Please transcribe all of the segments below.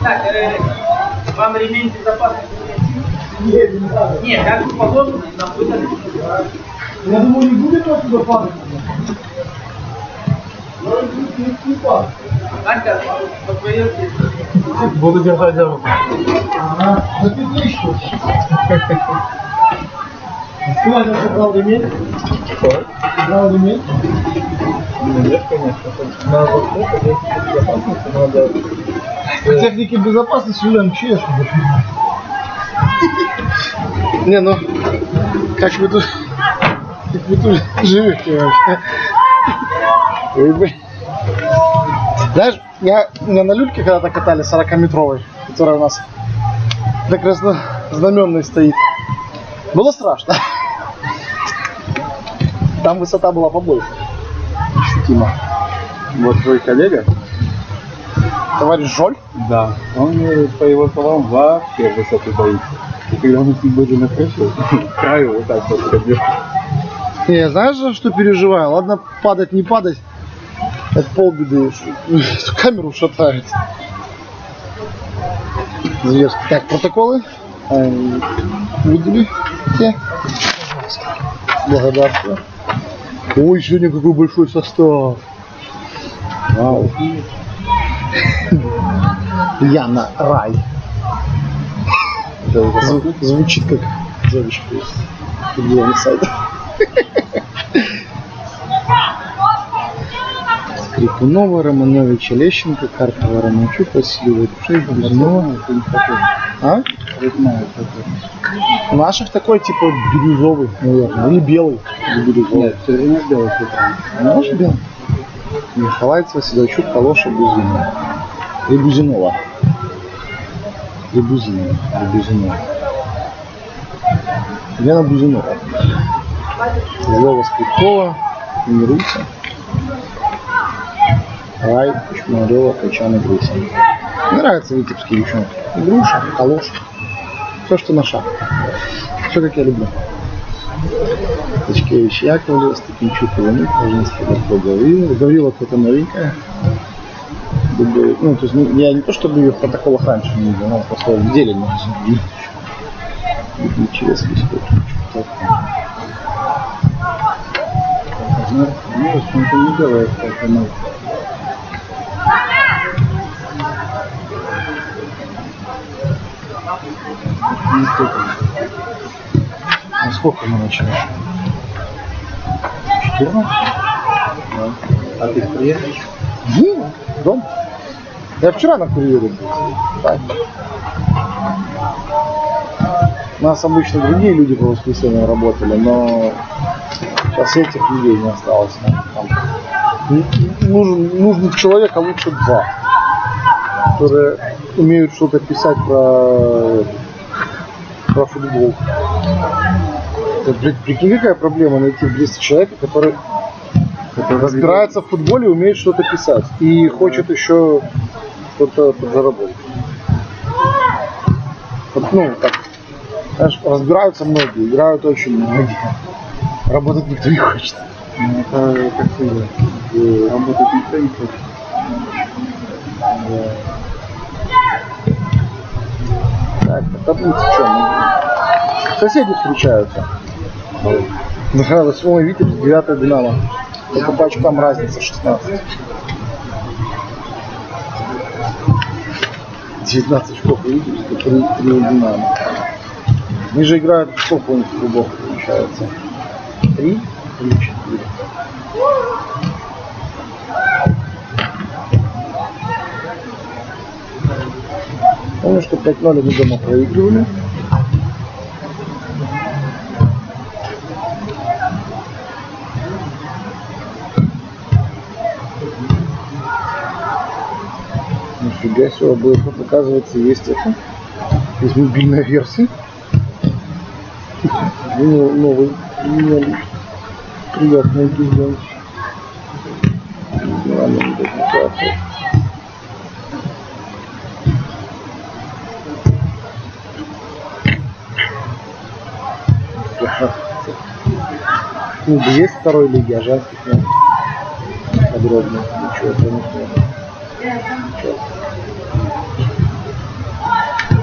Так, вам ремень безопасности? Нет, не надо. Нет, как положено, находится. Я думаю, не будет отсюда падать. Не падает. Алька, по твоей Буду держать за руку. Ага, да ты что? Сколько ты брал ремень? Что? Брал ремень? Нет, конечно. Надо безопасности, надо... По технике безопасности Юлиан честно. Не, ну, как вы тут живете вообще? Знаешь, меня на люльке когда-то катали 40-метровой, которая у нас на краснознаменной стоит. Было страшно. Там высота была побольше. Ощутимо. Вот твой коллега? Товарищ Жоль? Да. Он, по его словам, вообще высоты боится. И когда он были на крыше, к краю вот так вот ходил. Не, знаешь, за что переживаю? Ладно, падать, не падать. Это полбеды. Эту камеру шатает. Зверски. Так, протоколы. Выдали те. Благодарствую. Ой, сегодня какой большой состав. Вау. Яна Рай. Звучит как девочка из футбольных сайтов. Скрипунова, Романовича, Лещенко, Карпова, Романчук, Васильева, Тушей, Бузинова. А? У наших такой типа бирюзовый, наверное, или белый. Или бирюзовый. Нет, все время белый. Наш белый. Михалайцева, Седовчук, Калоша, Бузинова. И Бузинова. И Бузинова. И Бузинова. Лена Бузинова. Злова Скрипкова. Мируйся. Рай, Чмарева, Качан и Груша. Мне нравятся витебские девчонки. Груша, Калоша. Все, что на шаг. Все, как я люблю. Тачкевич, Яковлева, Степенчук, Иванюк, Ложинский, Гаврила какая-то новенькая. Ну, то есть я не то, чтобы ее в протоколах раньше не видел, но просто в деле не видел. Через Ну, он не делает, как оно. А сколько мы начинаем? 14? Да. А ты приедешь? Дом. Я вчера на курьере был. Так. У нас обычно другие люди по воскресеньям работали, но сейчас этих людей не осталось. Там нужен человек, а лучше два, которые умеют что-то писать про футбол. Прикинь, какая проблема найти в Бресте человека, который разбирается в футболе и умеет что-то писать. И хочет еще что-то подзаработать. Вот, ну, так, знаешь, разбираются многие, играют очень многие. Работать никто не хочет. Ну, это как сказать, работать никто не хочет. Так, таблица что? Соседи встречаются. Да, 8 Витебск, 9 Динамо. Только по очкам разница 16. 19 очков у Витебска, 3 у Динамо. Они же играют сколько у них кругов получается? 3 или 4? Помню, что 5-0 они дома проигрывали. Нифига себе, БФФ, оказывается, есть это. Есть мобильная версия. Новый, приятный дизайн. Ну, есть второй лиги, а женских нет. Подробно. Ничего, это не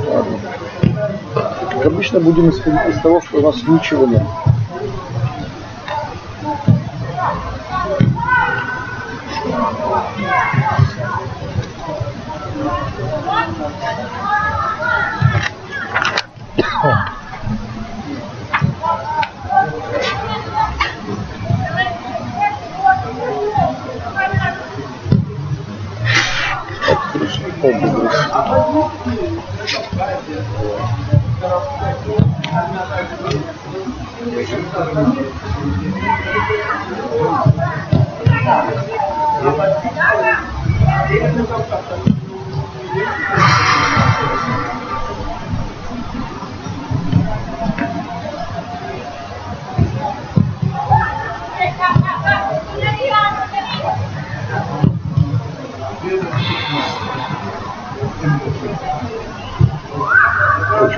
ладно. Как обычно будем исходить из того, что у нас ничего нет.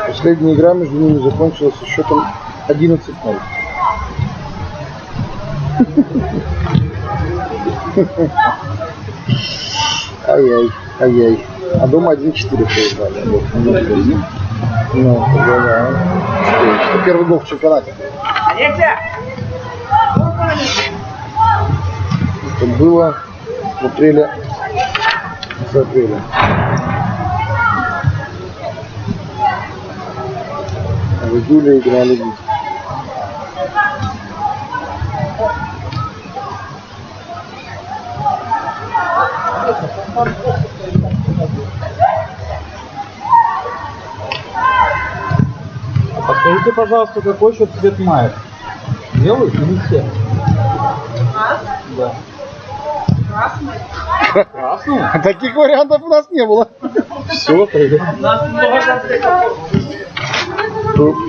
Последняя игра между ними закончилась со счетом 11-0. Ай-яй, ай-яй. А дома 1-4 проиграли. Ну, да. Что первый гол в чемпионате. Это было в апреле. В апреле. В июле играли в Подскажите, пожалуйста, какой еще цвет мает? Белый или серый? Да. Красный. Красный? Таких вариантов у нас не было. Все,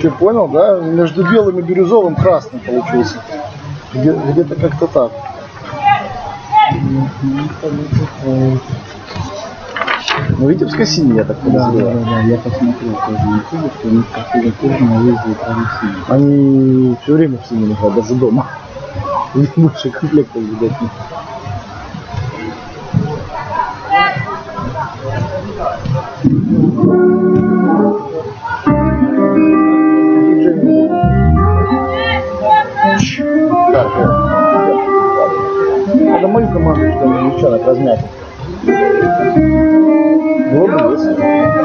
Ты понял, да? Между белым и бирюзовым красный получился. Где-то как-то так. Ну, Витебская синяя, я так подозреваю. Да, я посмотрел тоже на YouTube, что у них какие-то тоже на выезде там синие. Они все время в синем играют, даже дома. У них больше комплектов, видать, нет. Надо мою команду что-нибудь девчонок размять. Было бы весело.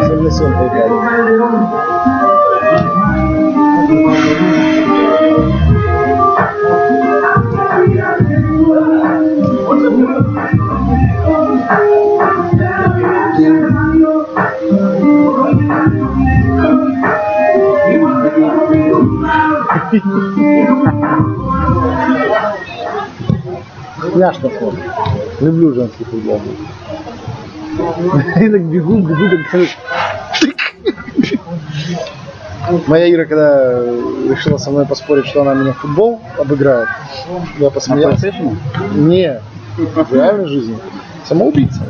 7 на 7 поиграли. Няшно смотрит. Люблю женский футбол. Я так бегу, так... Моя Ира, когда решила со мной поспорить, что она меня в футбол обыграет, я посмеялся. Не, в реальной жизни. Самоубийца.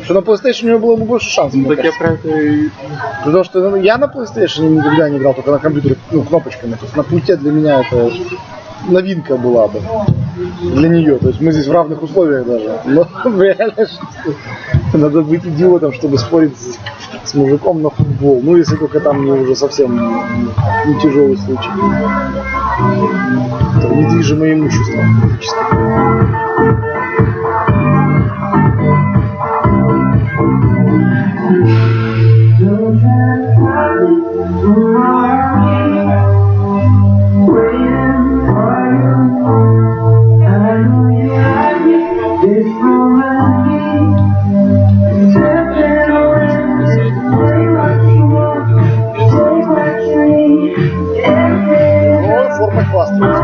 Что на PlayStation у него было бы больше шансов. Ну, так я про это и... Потому что я на PlayStation никогда не играл, только на компьютере, кнопочками. То есть на пульте для меня это новинка была бы для нее. То есть мы здесь в равных условиях даже. Но в реальной жизни надо быть идиотом, чтобы спорить с мужиком на футбол. Ну, если только там не уже совсем не тяжелый случай. Это недвижимое имущество фактически. хвастаются.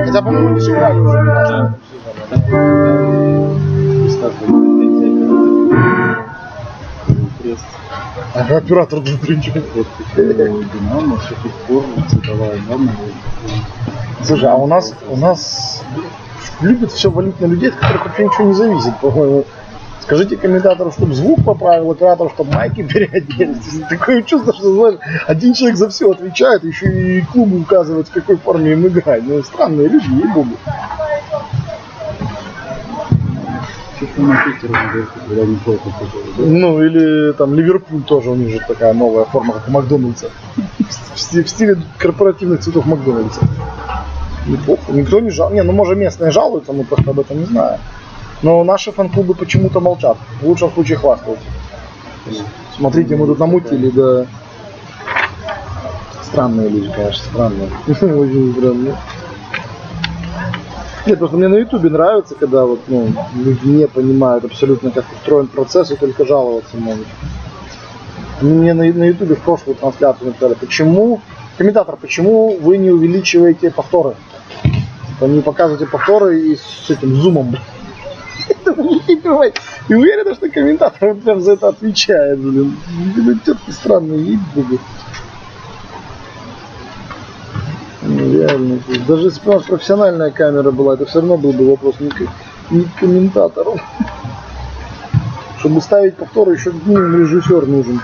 Хотя, по-моему, не сыграли уже. А оператор внутри ничего. Динамо, все тут форма, цветовая гамма. Слушай, а у нас любят все валить на людей, от которых вообще ничего не зависит, по-моему. Скажите комментатору, чтобы звук поправил, оператору, чтобы майки переоделись. Такое чувство, что, знаешь, один человек за все отвечает, еще и клубу указывает, в какой форме им играть. Ну, странные люди, ей-богу. Чисто на Питере, когда не плохо. Ну, или там Ливерпуль тоже, у них же такая новая форма, как у Макдональдса. В стиле корпоративных цветов Макдональдса. Неплохо. Никто не жалуется. Не, ну, может, местные жалуются, мы просто об этом не знаем. Но наши фан-клубы почему-то молчат. В лучшем случае хвастаются. Смотрите, мы тут намутили, да. Странные люди, конечно, странные. Очень странные. Нет, просто мне на ютубе нравится, когда вот, ну, люди не понимают абсолютно, как устроен процесс, и только жаловаться могут. Мне на ютубе в прошлую трансляцию написали, почему, комментатор, почему вы не увеличиваете повторы? Типа не показываете повторы и с этим зумом. И уверен, что комментатор прям за это отвечает, блин. Тетки странные, ей-богу. Реально. Даже если бы у нас профессиональная камера была, это все равно был бы вопрос не к комментатору. Чтобы ставить повторы, еще режиссер нужен.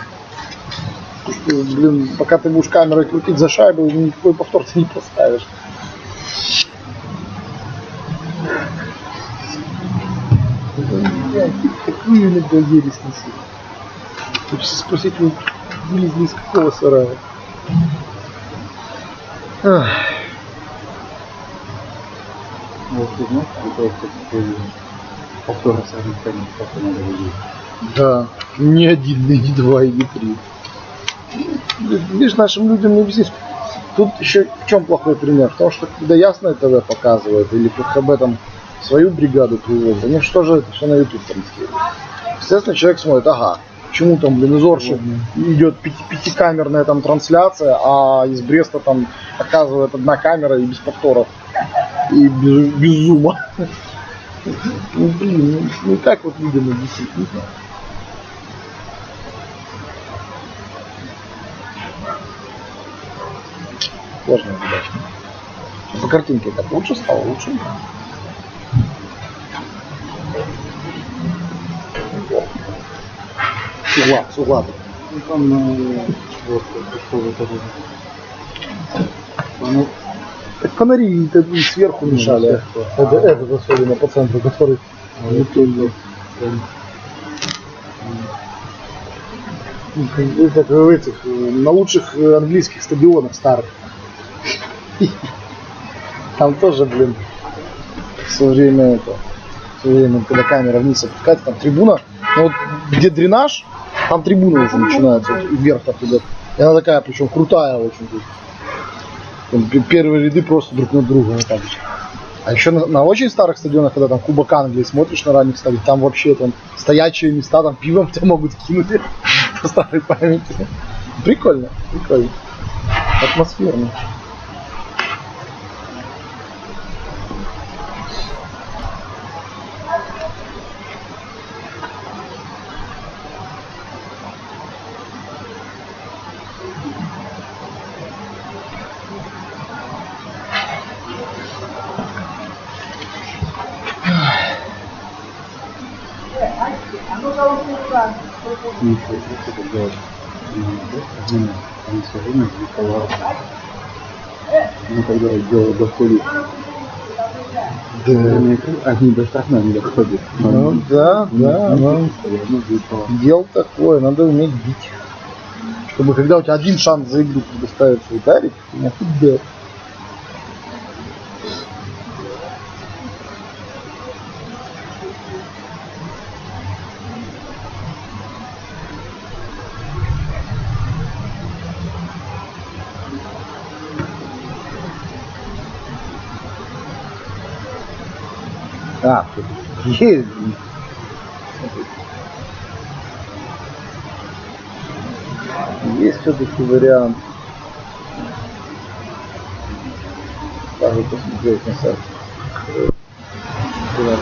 Потому что, блин, пока ты будешь камерой крутить за шайбу, никакой повтор ты не поставишь. Какую иногда ересь несут. Хочется спросить, вы вылезли из какого сарая? Вот ты знаешь, что повторы с одной стороны, как надо выглядеть. Да, ни один, ни два, и ни три. Видишь, нашим людям не объяснишь. Тут еще в чем плохой пример? Потому что когда Ясное ТВ показывает, или КХБ там свою бригаду приводит, они что же это все на YouTube транслируют. Естественно, человек смотрит, ага, почему там, блин, из Орши идет пятикамерная там трансляция, а из Бреста там показывает одна камера и без повторов, и без зума. Ну, блин, ну как вот людям объяснить, не знаю. Сложная задача. По картинке так лучше стало, лучше. С угла. Ну там вот что в это оно. Так фонари сверху мешали. Этот особенно по центру, который как в этих, на лучших английских стадионах старых. Там тоже, блин, в свое время, когда камера вниз опускается, там трибуна, ну вот где дренаж, там трибуна уже начинается, вот, вверх так идет. И она такая, причем крутая очень. Там первые ряды просто друг на друга. Вот так. А еще на очень старых стадионах, когда там Кубок Англии смотришь на ранних стадионах, там вообще там стоячие места, там пивом тебя могут кинуть по старой памяти. Прикольно, прикольно. Атмосферно. Ну, когда дело доходит, Да. они достаточно не доходят. Ну да, дело такое, надо уметь бить. Чтобы когда у тебя один шанс за игру предоставится ударить, не отдать. А, тут есть. Есть все-таки вариант. даже посмотреть на сайт. Да.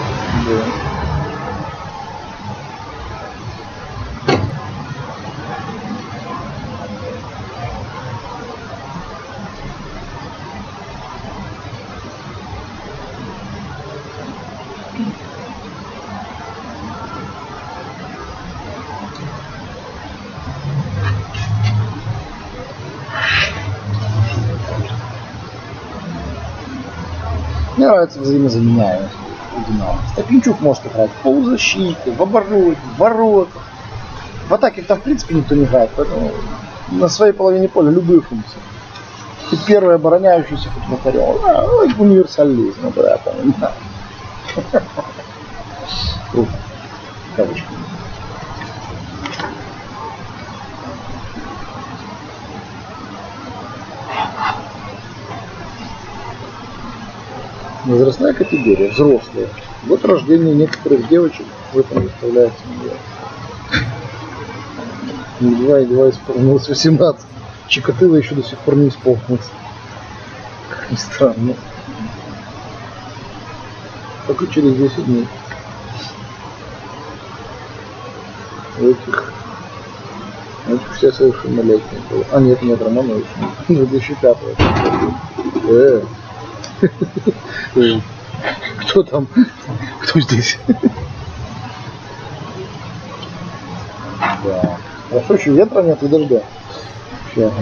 Мне нравится взаимозаменяемость у Динамо. Степинчук может играть в полузащите, в обороне, в воротах. В атаке там в принципе никто не играет, поэтому на своей половине поля любые функции. И первый обороняющийся хоть вратарем. Универсализм, да, я помню. Кавычки. Возрастная категория, взрослые. Вот рождение некоторых девочек в этом выставляется миллион. Едва исполнилось 18. Чикатило еще до сих пор не исполнилось. Как ни странно. Только через 10 дней. Этих все совершеннолетние было. А нет, Романович. 2005. Кто там? Кто здесь? Да. Хорошо, еще ветра нет и дождя. Сейчас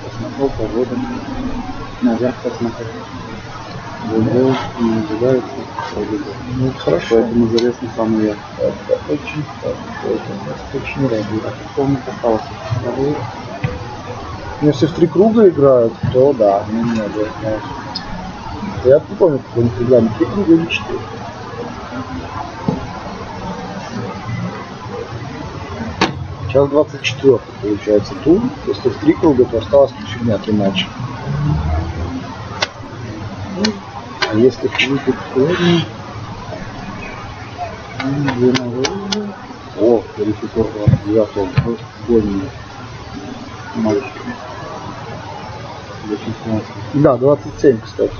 Посмотрел погоду. Наверх посмотрел. Выдал, не называется. Ну, хорошо. Поэтому залез на самый верх. Очень радует. Комната осталась. Ну, если в 3 круга играют, то да, немного. Я не помню, как они играли, 3 круга или 4. Сейчас 24 получается тур. Если в 3 круга, то осталось фигня 3 матча. А если выпить сегодня... О, пересекор 29-го года. Матч. Да, 27, кстати.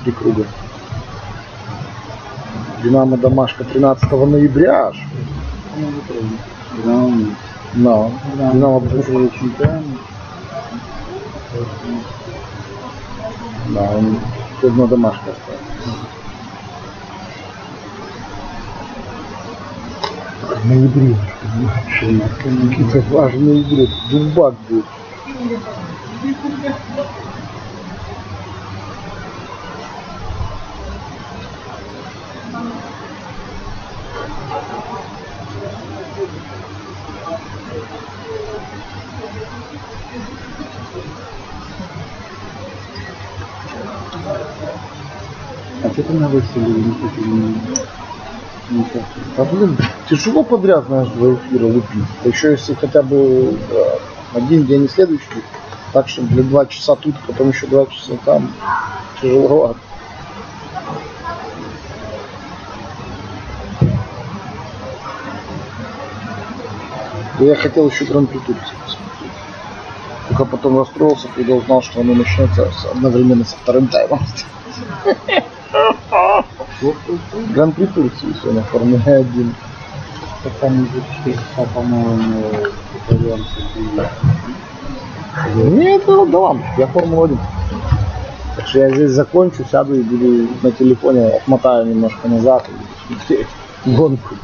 3 круга. Динамо домашка 13 ноября аж. Динамо. Динамо бывший чемпион. Да, он одна домашка осталась. В ноябре. Какие-то важные игры. Дубак будет. А что ты на выставили? А блин, тяжело подряд, знаешь, 2 эфира лупить. А еще если хотя бы один день и следующий, так что для 2 часа тут, потом еще 2 часа там, тяжеловато. Я хотел еще Гран-при Турции посмотреть. Только потом расстроился, когда узнал, что оно начнется одновременно со вторым таймом. Гран-при Турции сегодня, Формула 1. Там уже 4 часа, по-моему, Нет, да ладно, я Формула 1. Так что я здесь закончу, сяду и буду на телефоне, отмотаю немножко назад и смотреть гонку.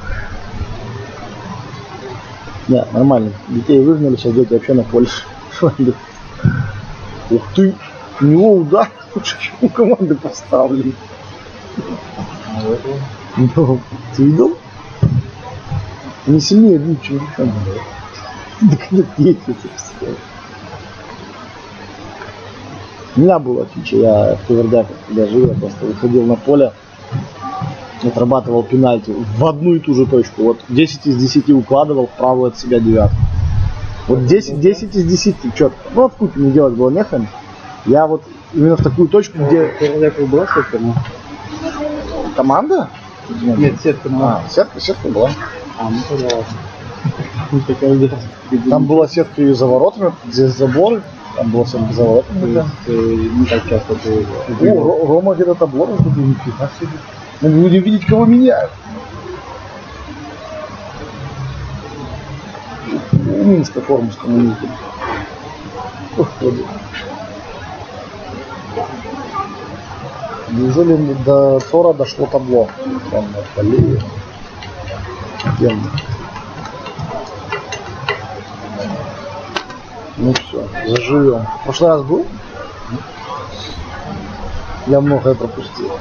Нет, нормально. Детей выгнали, сейчас дети вообще на поле. Ух ты, у него удар лучше, чем у команды поставлен. Ну, ты видел? Не сильнее бьют, чем еще. Так нет, дети это все. У меня была фича, я в Кавердаках, когда жил, я просто выходил на поле, отрабатывал пенальти в одну и ту же точку. Вот 10 из 10 укладывал в правую от себя девятку. Вот 10 из 10 четко. Ну, от купи не делать было нехрен. Я вот именно в такую точку, где... Кавердаках была сетка, но... Команда? Нет, сетка, но... Сетка была. Ну тогда ладно. Там была сетка и за воротами, здесь заборы. Там было 7 призовых. То есть не так часто ты... Рома где-то табло раздобыл, нифига себе. Мы будем видеть, кого меняют. У Минска форму скоммунизм. Неужели до Тора дошло табло? Там на поле. Ну все, заживем. В прошлый раз был? Я многое пропустил.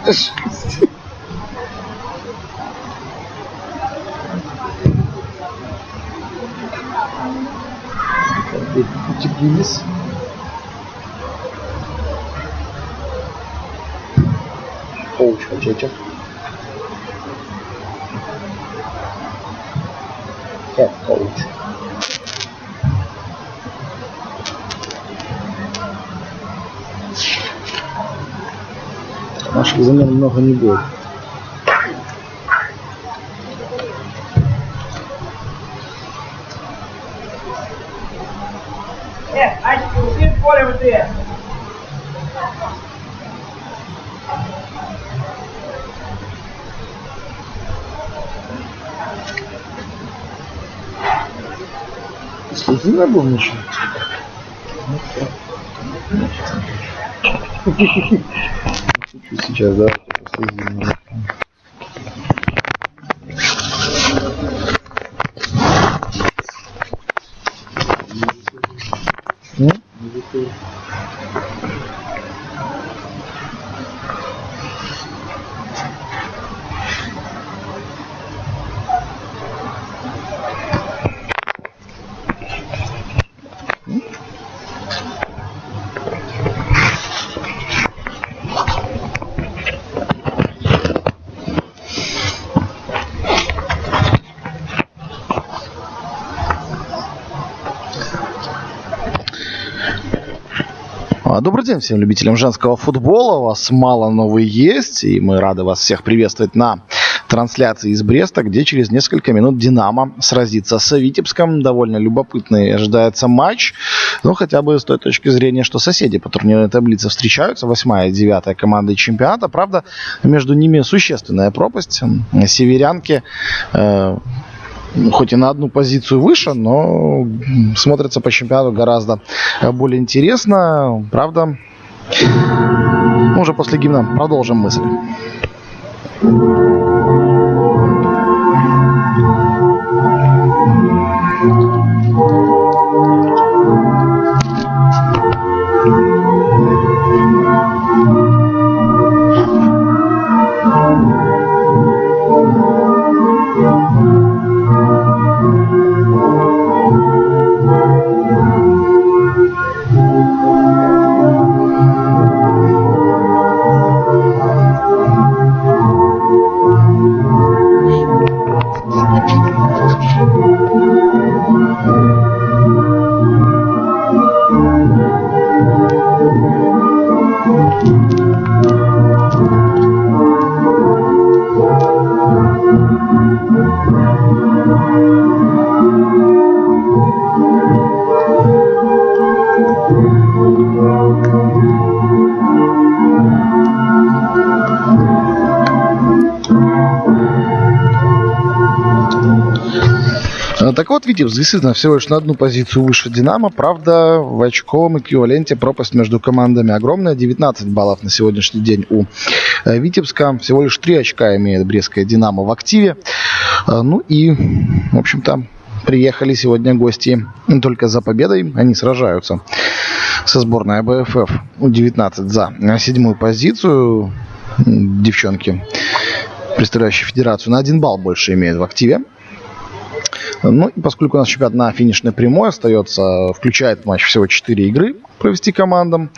Утеплились. Коуч Хачечев. Head coach. Наших замен много не будет. Ачки, ушли в поле вот ты. Следи на был ничего. Сейчас, да, последний. Добрый день всем любителям женского футбола. У вас мало, но вы есть. И мы рады вас всех приветствовать на трансляции из Бреста, где через несколько минут «Динамо» сразится с Витебском. Довольно любопытный ожидается матч. Ну, хотя бы с той точки зрения, что соседи по турнирной таблице встречаются. 8-я и 9-я команды чемпионата. Правда, между ними существенная пропасть. Северянки... хоть и на одну позицию выше, но смотрится по чемпионату гораздо более интересно. Правда, уже после гимна продолжим мысль. Так вот, Витебск действительно всего лишь на одну позицию выше «Динамо». Правда, в очковом эквиваленте пропасть между командами огромная. 19 баллов на сегодняшний день у Витебска. Всего лишь 3 очка имеет брестская «Динамо» в активе. Ну и, в общем-то, приехали сегодня гости только за победой. Они сражаются со сборной АБФФ У-19 за 7-ю позицию. Девчонки, представляющие федерацию, на 1 балл больше имеют в активе. Ну и поскольку у нас чемпионат на финишной прямой остается, включает матч всего 4 игры провести командам,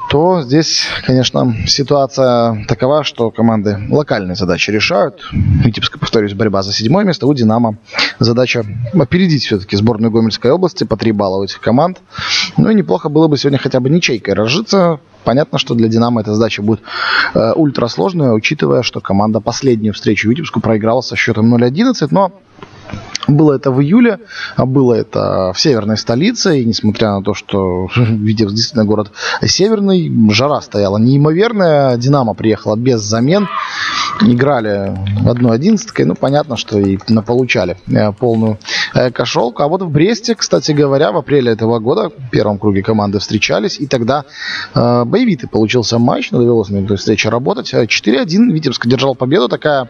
то здесь, конечно, ситуация такова, что команды локальные задачи решают. Витебска, повторюсь, борьба за 7-е место. У «Динамо» задача опередить все-таки сборную Гомельской области по 3 балла у этих команд. Ну и неплохо было бы сегодня хотя бы ничейкой разжиться. Понятно, что для «Динамо» эта задача будет ультрасложная, учитывая, что команда последнюю встречу Витебску проиграла со счетом 0-11, но Было это в июле, а было это в северной столице, и несмотря на то, что Витебск действительно город северный, жара стояла неимоверная, Динамо приехала без замен, играли 1-11, ну понятно, что и получали полную кошелку. А вот в Бресте, кстати говоря, в апреле этого года в первом круге команды встречались, и тогда боевитый получился матч, но довелось мне до встречи работать. 4-1 Витебск одержал победу, такая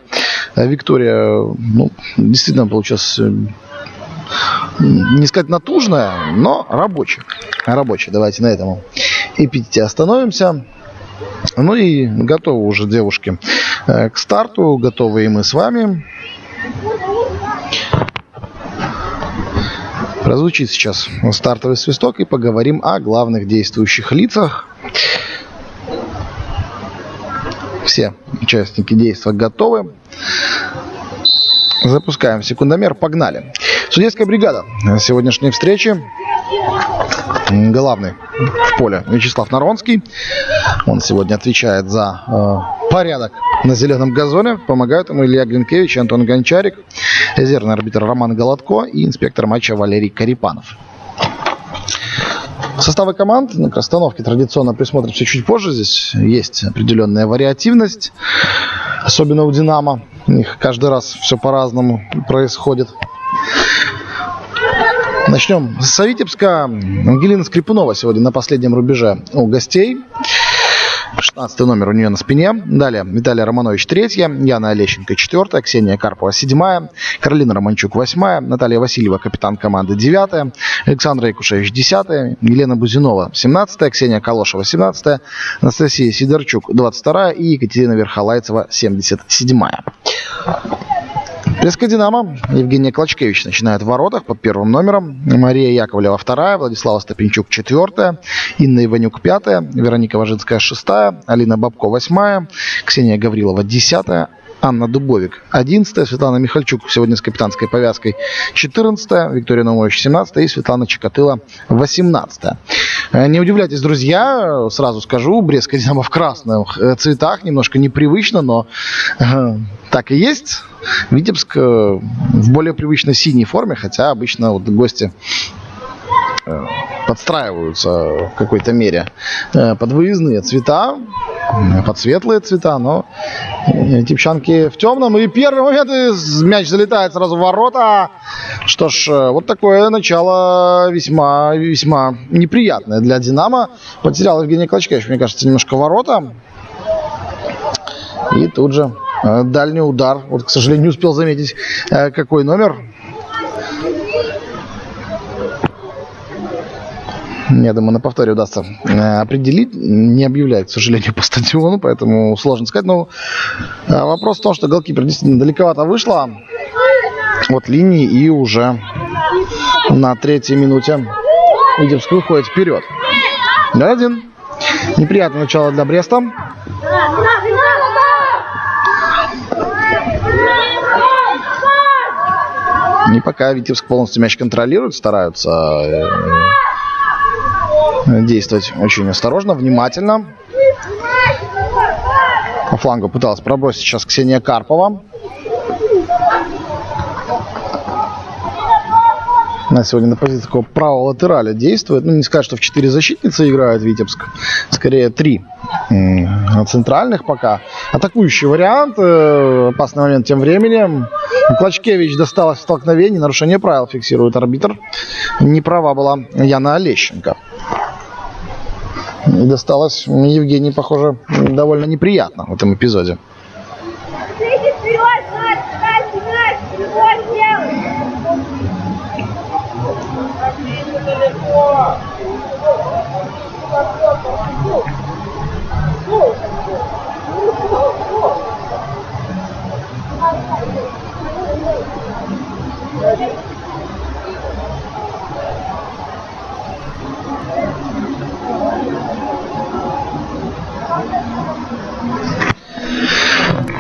виктория, ну, действительно получилась, не сказать натужная, но рабочая. Давайте на этом эпитете остановимся. Ну и готовы уже девушки к старту, готовы и мы с вами. Прозвучит сейчас стартовый свисток и поговорим о главных действующих лицах. Все участники действия готовы. Запускаем секундомер, погнали. Судейская бригада сегодняшней встречи. Главный в поле Вячеслав Наронский. Он сегодня отвечает за порядок на зеленом газоне. Помогают ему Илья Глинкевич и Антон Гончарик. Резервный арбитр Роман Голодко и инспектор матча Валерий Карипанов. Составы команд к расстановке традиционно присмотримся чуть позже. Здесь есть определенная вариативность. Особенно у «Динамо». У них каждый раз все по-разному происходит. Начнем с Витебска. Ангелина Скрипунова сегодня на последнем рубеже у гостей. 16 номер у нее на спине. Далее Виталий Романович 3-я, Яна Олещенко 4-я, Ксения Карпова 7-я, Каролина Романчук 8-я, Наталья Васильева, капитан команды 9-я, Александра Якушевич 10-я, Елена Бузинова 17-я, Ксения Калошева 17-я, Анастасия Сидорчук 22-я и Екатерина Верхолайцева 77-я. Бреска «Динамо». Евгения Клочкевич начинает в воротах под первым номером. Мария Яковлева 2-я, Владислава Стопенчук 4-я, Инна Иванюк 5-я, Вероника Важинская 6-я, Алина Бабко 8-я, Ксения Гаврилова 10-я, Анна Дубовик 11-я, Светлана Михальчук сегодня с капитанской повязкой 14-я, Виктория Наумович 17-я и Светлана Чикатыла 18-я. Не удивляйтесь, друзья, сразу скажу, Бреска «Динамо» в красных цветах, немножко непривычно, но так и есть. Витебск в более привычной синей форме, хотя обычно вот гости подстраиваются в какой-то мере под выездные цвета, под светлые цвета, но типчанки в темном. И первый момент, мяч залетает сразу в ворота. Что ж, вот такое начало весьма неприятное для «Динамо». Потерял Евгений Клочкевич, мне кажется, немножко ворота. И тут же дальний удар. Вот, к сожалению, не успел заметить, какой номер. Я думаю, на повторе удастся определить. Не объявляют, к сожалению, по стадиону, поэтому сложно сказать. Но вопрос в том, что голкипер действительно далековато вышла от линии, и уже на 3-й минуте Витебск выходит вперед. 1-1. Неприятное начало для Бреста. И пока Витебск полностью мяч контролирует, стараются действовать очень осторожно, внимательно. По флангу пыталась пробросить сейчас Ксения Карпова. Она сегодня на позиции такого правого латераля действует. Ну, не сказать, что в 4 защитницы играет Витебск. Скорее 3 центральных пока. Атакующий вариант. Опасный момент тем временем. Клочкевич досталось в столкновении. Нарушение правил фиксирует арбитр. Не права была Яна Олещенко. И досталось Евгении, похоже, довольно неприятно в этом эпизоде.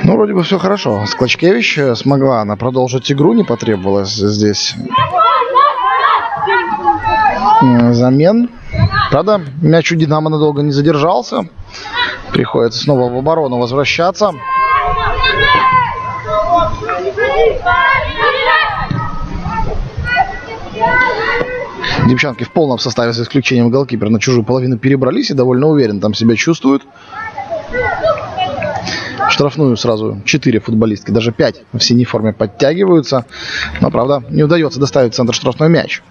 Ну, вроде бы все хорошо. Клочкевич смогла она продолжить игру, не потребовалось здесь замен. Правда, мяч у «Динамо» надолго не задержался. Приходится снова в оборону возвращаться. Девчонки в полном составе, за исключением голкипера, на чужую половину перебрались и довольно уверенно там себя чувствуют. В штрафную сразу 4 футболистки, даже 5 в синей форме подтягиваются. Но, правда, не удается доставить в центр штрафной мяч.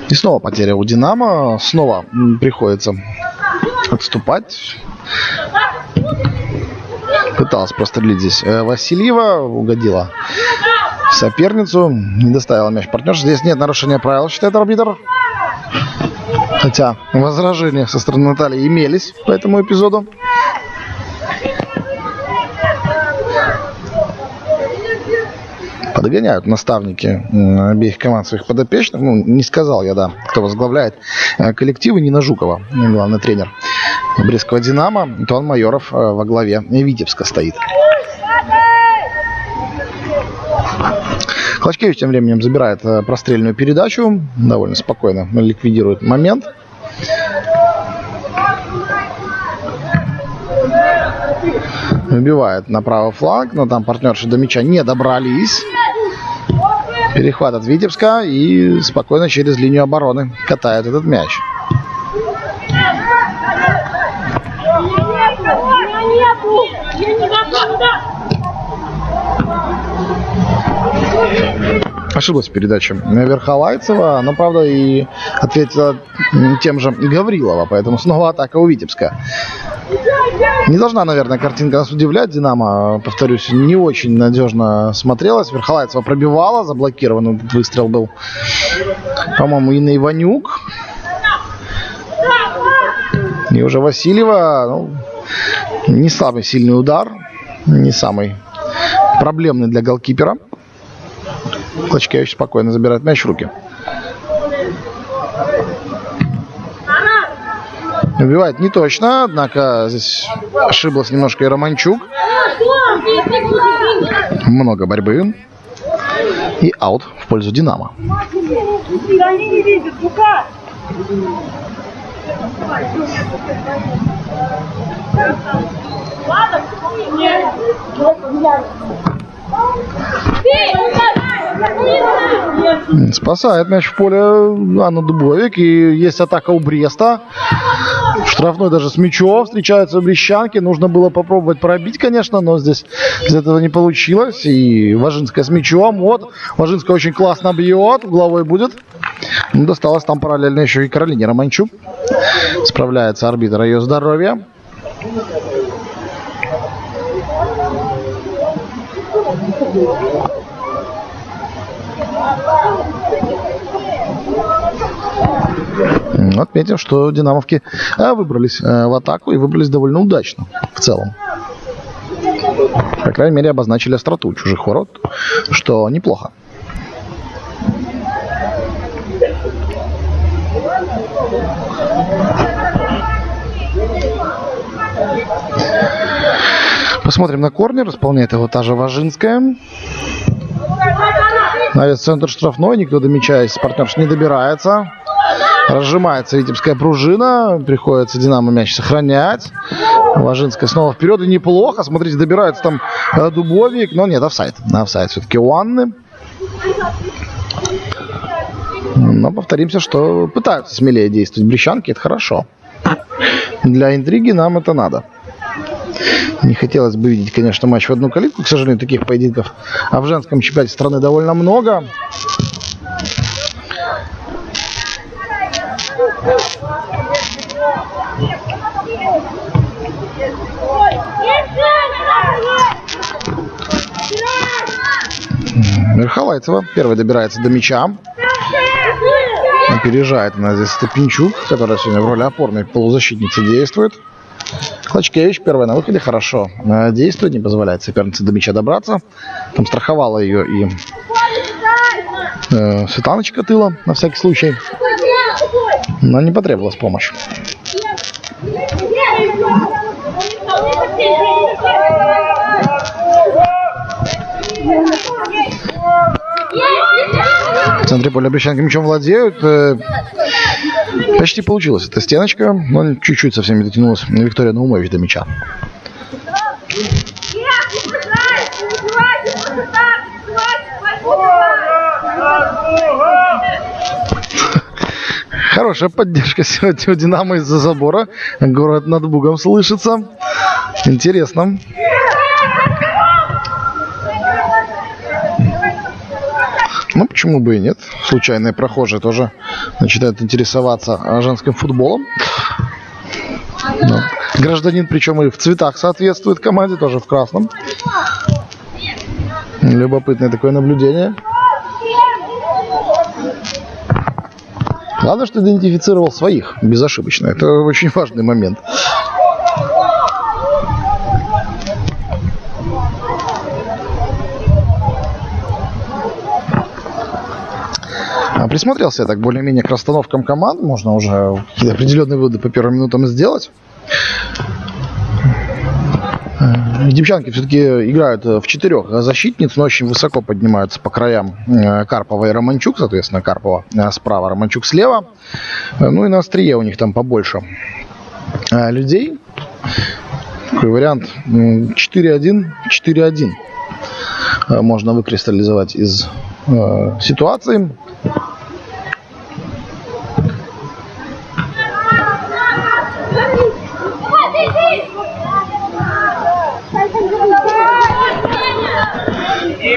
И снова потеря у «Динамо». Снова приходится отступать. Пыталась прострелить здесь Васильева. Угодила соперницу. Не доставила мяч партнерша. Здесь нет нарушения правил, считает арбитр. Хотя возражения со стороны Натальи имелись по этому эпизоду. Подгоняют наставники обеих команд своих подопечных. Ну, не сказал я, да, кто возглавляет коллективы. Нина Жукова, главный тренер Брестского «Динамо». Антон Майоров во главе Витебска стоит. Клочкевич тем временем забирает прострельную передачу. Довольно спокойно ликвидирует момент. Выбивает на правый фланг, но там партнерши до мяча не добрались. Перехват от Витебска и спокойно через линию обороны катает этот мяч. Ошиблась передача Верхолайцева, но, правда, и ответила тем же Гаврилова, поэтому снова атака у Витебска. Не должна, наверное, картинка нас удивлять. «Динамо», повторюсь, не очень надежно смотрелась. Верхолайцева пробивала, заблокирован этот выстрел был, по-моему, Инна Иванюк. И уже Васильева, ну, не самый сильный удар, не самый проблемный для голкипера. Клочкевич спокойно забирает мяч в руки. Убивает не точно, однако здесь ошиблась немножко и Романчук. Много борьбы. И аут в пользу «Динамо». Спасает мяч в поле Анна Дубовик. И есть атака у Бреста. Штрафной даже с мячом встречаются брестчанки. Нужно было попробовать пробить, конечно, но здесь из этого не получилось. И Важинская с мячом. Вот, Важинская очень классно бьет. Угловой будет. Ну, досталось там параллельно еще и Каролине Романчук. Справляется арбитр о ее здоровье. Отметим, что динамовки выбрались в атаку и выбрались довольно удачно в целом. По крайней мере, обозначили остроту чужих ворот, что неплохо. Посмотрим на корнер. Исполняет его та же Важинская. Навес центр штрафной. Никто до мяча из партнерш не добирается. Разжимается витебская пружина. Приходится «Динамо» мяч сохранять. Важинская снова вперед. И неплохо. Смотрите, добирается там Дубовик. Но нет, офсайд. Офсайд все-таки у Анны. Но повторимся, что пытаются смелее действовать брестчанки. Это хорошо. Для интриги нам это надо. Не хотелось бы видеть, конечно, матч в одну калитку. К сожалению, таких поединков в женском чемпионате страны довольно много. Верхолайцева первый добирается до мяча. Опережает она здесь Степенчук, которая сегодня в роли опорной полузащитницы действует. Клочкевич первая на выходе хорошо действует, не позволяет сопернице до мяча добраться. Там страховала ее и Светлана Чикатило на всякий случай. Но не потребовалась помощь. центре поля Брещанка мячом владеют. Почти получилась эта стеночка, но чуть-чуть совсем не дотянулась Виктория Наумович до мяча. Хорошая поддержка сегодня у «Динамо» из-за забора. Город над Бугом слышится. Интересно. Ну, почему бы и нет. Случайные прохожие тоже начинают интересоваться женским футболом. Гражданин, причем и в цветах соответствует команде, тоже в красном. Любопытное такое наблюдение. Главное, что идентифицировал своих безошибочно. Это очень важный момент. Присмотрелся я так более-менее к расстановкам команд. Можно уже какие-то определенные выводы по первым минутам сделать. Девчонки все-таки играют в 4 защитниц, но очень высоко поднимаются по краям Карпова и Романчук. Соответственно, Карпова справа, Романчук слева. Ну и на острие у них там побольше людей. Такой вариант 4-1, 4-1 можно выкристаллизовать из ситуации.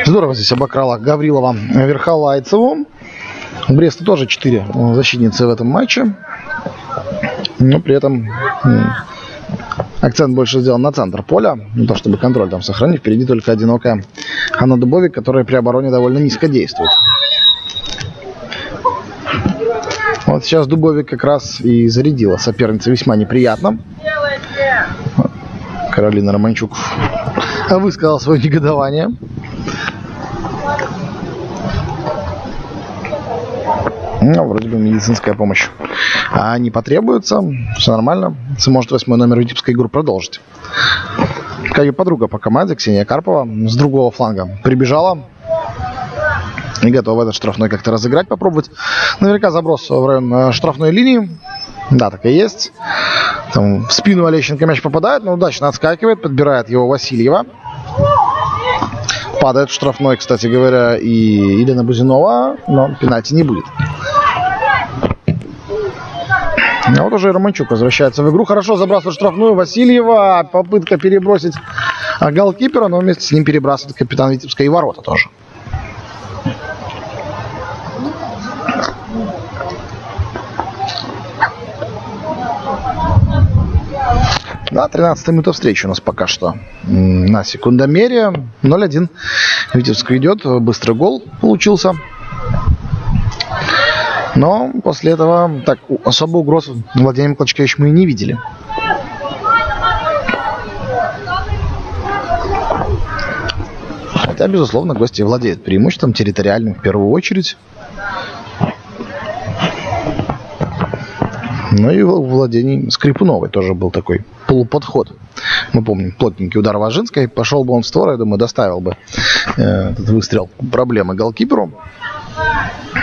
Здорово здесь обокрала Гаврилова Верхолайцеву. У Бреста тоже 4 защитницы в этом матче. Но при этом акцент больше сделан на центр поля. Не то чтобы контроль там сохранить. Впереди только одинокая Анна Дубовик, которая при обороне довольно низко действует. Вот сейчас Дубовик как раз и зарядила соперница весьма неприятно. Каролина Романчук высказала свое негодование. Ну, вроде бы медицинская помощь не потребуется. Все нормально. Сможет 8-й номер Витебской игру продолжить. Как и подруга по команде Ксения Карпова с другого фланга прибежала и готова этот штрафной как-то разыграть, попробовать. Наверняка заброс в район штрафной линии. Да, так и есть. Там в спину Олещенко мяч попадает, но удачно отскакивает, подбирает его Васильева. Падает в штрафной, кстати говоря, и Елена Бузинова, но пенальти не будет. А вот уже Романчук возвращается в игру. Хорошо забрасывает штрафную Васильева. Попытка перебросить голкипера, но вместе с ним перебрасывает капитан Витебска и ворота тоже. Да, 13-я минута встречи у нас пока что на секундомере. 0-1. Витебск идет. Быстрый гол получился. Но после этого так особо угроз Владимира Клочкевича мы и не видели. Хотя, безусловно, гости владеют преимуществом территориальным в первую очередь. Ну и в владении Скрипуновой тоже был такой полуподход. Мы помним плотненький удар Важинской. Пошел бы он в створ, я думаю, доставил бы этот выстрел проблемы голкиперу.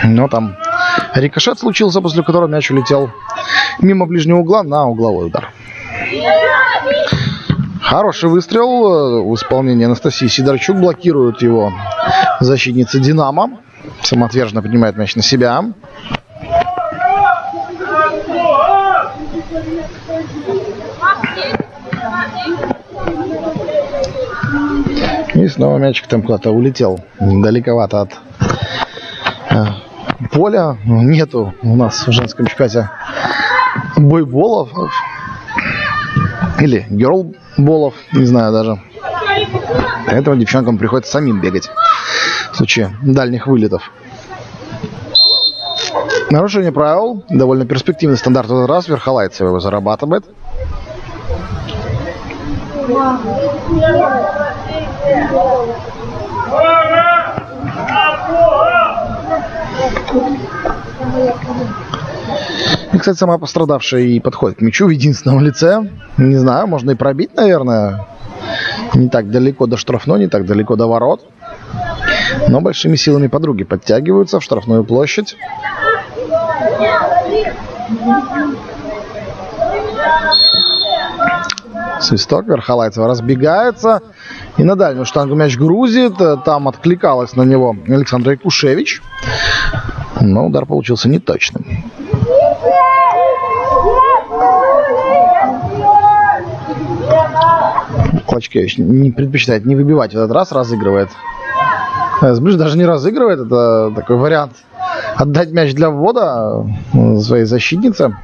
Но там рикошет случился, после которого мяч улетел мимо ближнего угла на угловой удар. Хороший выстрел в исполнении Анастасии Сидорчук. Блокируют его защитницы «Динамо». Самоотверженно поднимает мяч на себя. И снова мячик там куда-то улетел далековато от поля. Нету у нас в женском чемпионате бойболов или герлболов, не знаю даже. Поэтому девчонкам приходится самим бегать в случае дальних вылетов. Нарушение правил. Довольно перспективный стандарт в этот раз. Верхолайцева его зарабатывает. И, кстати, сама пострадавшая и подходит к мячу в единственном лице. Не знаю, можно и пробить, наверное. Не так далеко до штрафной, не так далеко до ворот. Но большими силами подруги подтягиваются в штрафную площадь. Свисток, Верхолайцева разбегается и на дальнюю штангу мяч грузит. Там откликалась на него Александра Якушевич, но удар получился неточным. Клочкевич не предпочитает не выбивать в этот раз, разыгрывает. Сближ даже не разыгрывает, это такой вариант отдать мяч для ввода своей защитнице.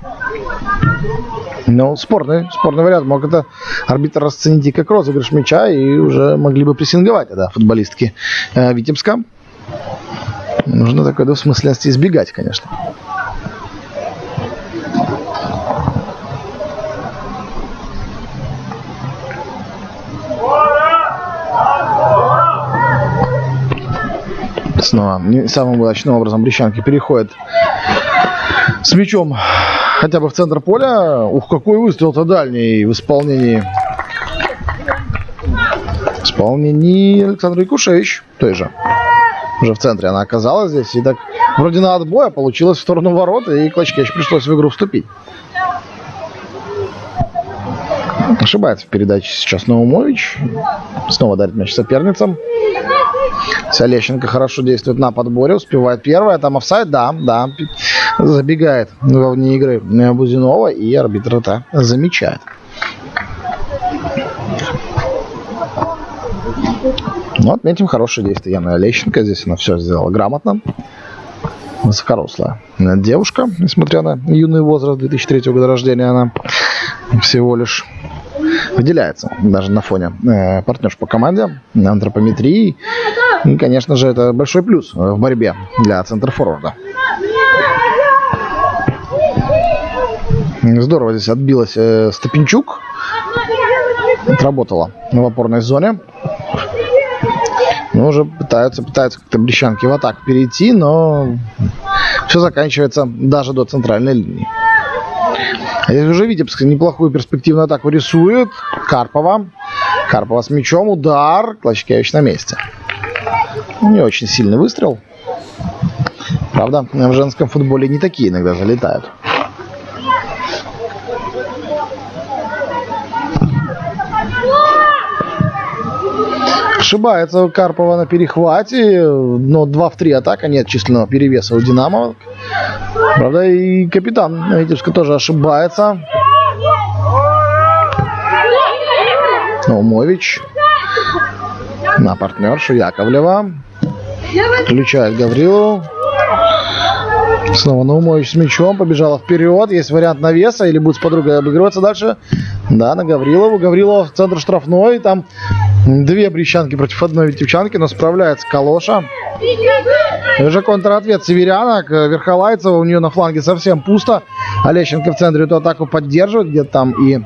Но спорный вариант. Мог это арбитр расценить и как розыгрыш мяча, и уже могли бы прессинговать тогда футболистки Витебска. Нужно такой двусмысленности избегать, конечно. Снова не самым удачным образом брещанки переходят с мячом хотя бы в центр поля. Ух, какой выстрел-то дальний в исполнении Александры Якушевич. Той же. Уже в центре она оказалась здесь. И так вроде на отбой, а получилось в сторону ворот. И Клочкевич пришлось в игру вступить. Ошибается в передаче сейчас Наумович. Снова дарит мяч соперницам. Олещенко хорошо действует на подборе. Успевает первая. Там офсайд. Да. Забегает во вне игры Бузинова. И арбитр это замечает. Ну, отметим хорошее действие Яны Олещенко. Здесь она все сделала грамотно. Высокорослая девушка, несмотря на юный возраст, 2003 года рождения, она всего лишь выделяется даже на фоне партнерш по команде, антропометрии. И, конечно же, это большой плюс в борьбе для центр-форварда. Здорово здесь отбилась Степенчук. Отработала в опорной зоне. Ну, уже пытаются как-то брещанки в атаку перейти, но все заканчивается даже до центральной линии. А здесь уже Витебск неплохую перспективную атаку рисует. Карпова с мячом, удар, Клочкевич на месте. Не очень сильный выстрел. Правда, в женском футболе не такие иногда залетают. Ошибается Карпова на перехвате, но 2 в 3 атака, нет численного перевеса у Динамо. Правда, и капитан Витебска тоже ошибается. Наумович на партнершу Яковлева. Включает Гаврилову. Снова Наумович с мячом, побежала вперед. Есть вариант навеса или будет с подругой обыгрываться дальше. Да, на Гаврилову. Гаврилова в центр штрафной. Там 2 брещанки против 1 витебчанки, но справляется Калоша. И уже контратвет северянок. Верхолайцева, у нее на фланге совсем пусто. Олещенко в центре эту атаку поддерживает. Где-то там и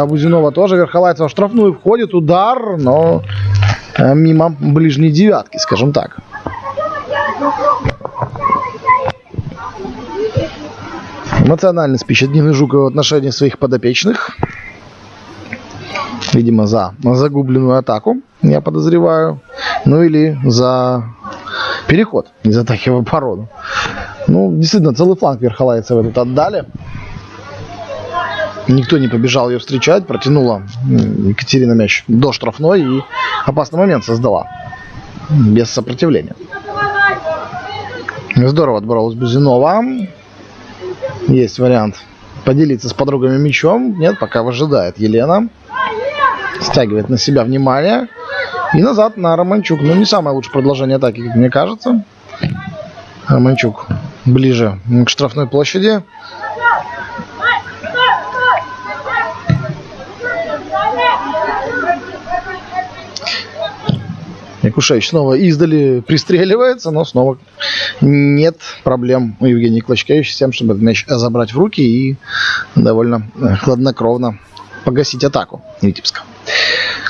Бузинова тоже. Верхолайцева в штрафную входит. Удар, но мимо ближней девятки, скажем так. Эмоциональный спич от Нины Жуковой в отношении своих подопечных. Видимо, за загубленную атаку, я подозреваю. Ну или за переход из атаки в оборону. Ну, действительно, целый фланг Верхолайцева тут отдали. Никто не побежал ее встречать. Протянула Екатерина мяч до штрафной и опасный момент создала. Без сопротивления. Здорово отборолась Бузинова. Есть вариант поделиться с подругами мячом. Нет, пока выжидает Елена. Стягивает на себя внимание. И назад на Романчук. Ну, не самое лучшее продолжение атаки, как мне кажется. Романчук ближе к штрафной площади. Якушевич снова издали пристреливается, но снова нет проблем у Евгении Клочкевича с тем, чтобы этот мяч забрать в руки и довольно хладнокровно погасить атаку Витебска.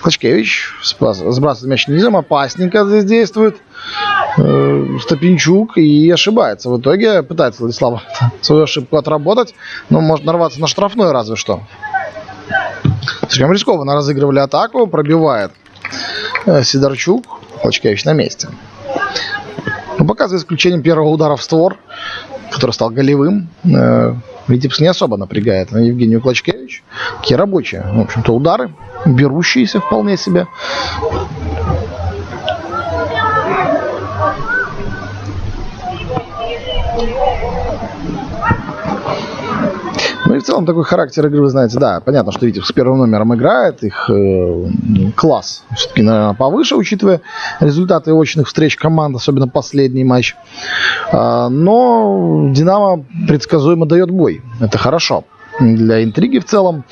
Клочкевич сбрасывает мяч низом, опасненько здесь действует Степенчук и ошибается. В итоге пытается Владислава свою ошибку отработать, но может нарваться на штрафной разве что. Слишком рискованно разыгрывали атаку, пробивает Сидорчук. Клочкевич на месте. Но пока за исключением первого удара в створ, который стал голевым, Витебск не особо напрягает. Евгений Клочкевич. Такие рабочие, в общем-то, удары, берущиеся вполне себе. Ну и в целом такой характер игры, вы знаете, да, понятно, что Витебск с первым номером играет, их класс все-таки, наверное, повыше, учитывая результаты очных встреч команд, особенно последний матч. Но Динамо предсказуемо дает бой, это хорошо. Для интриги в целом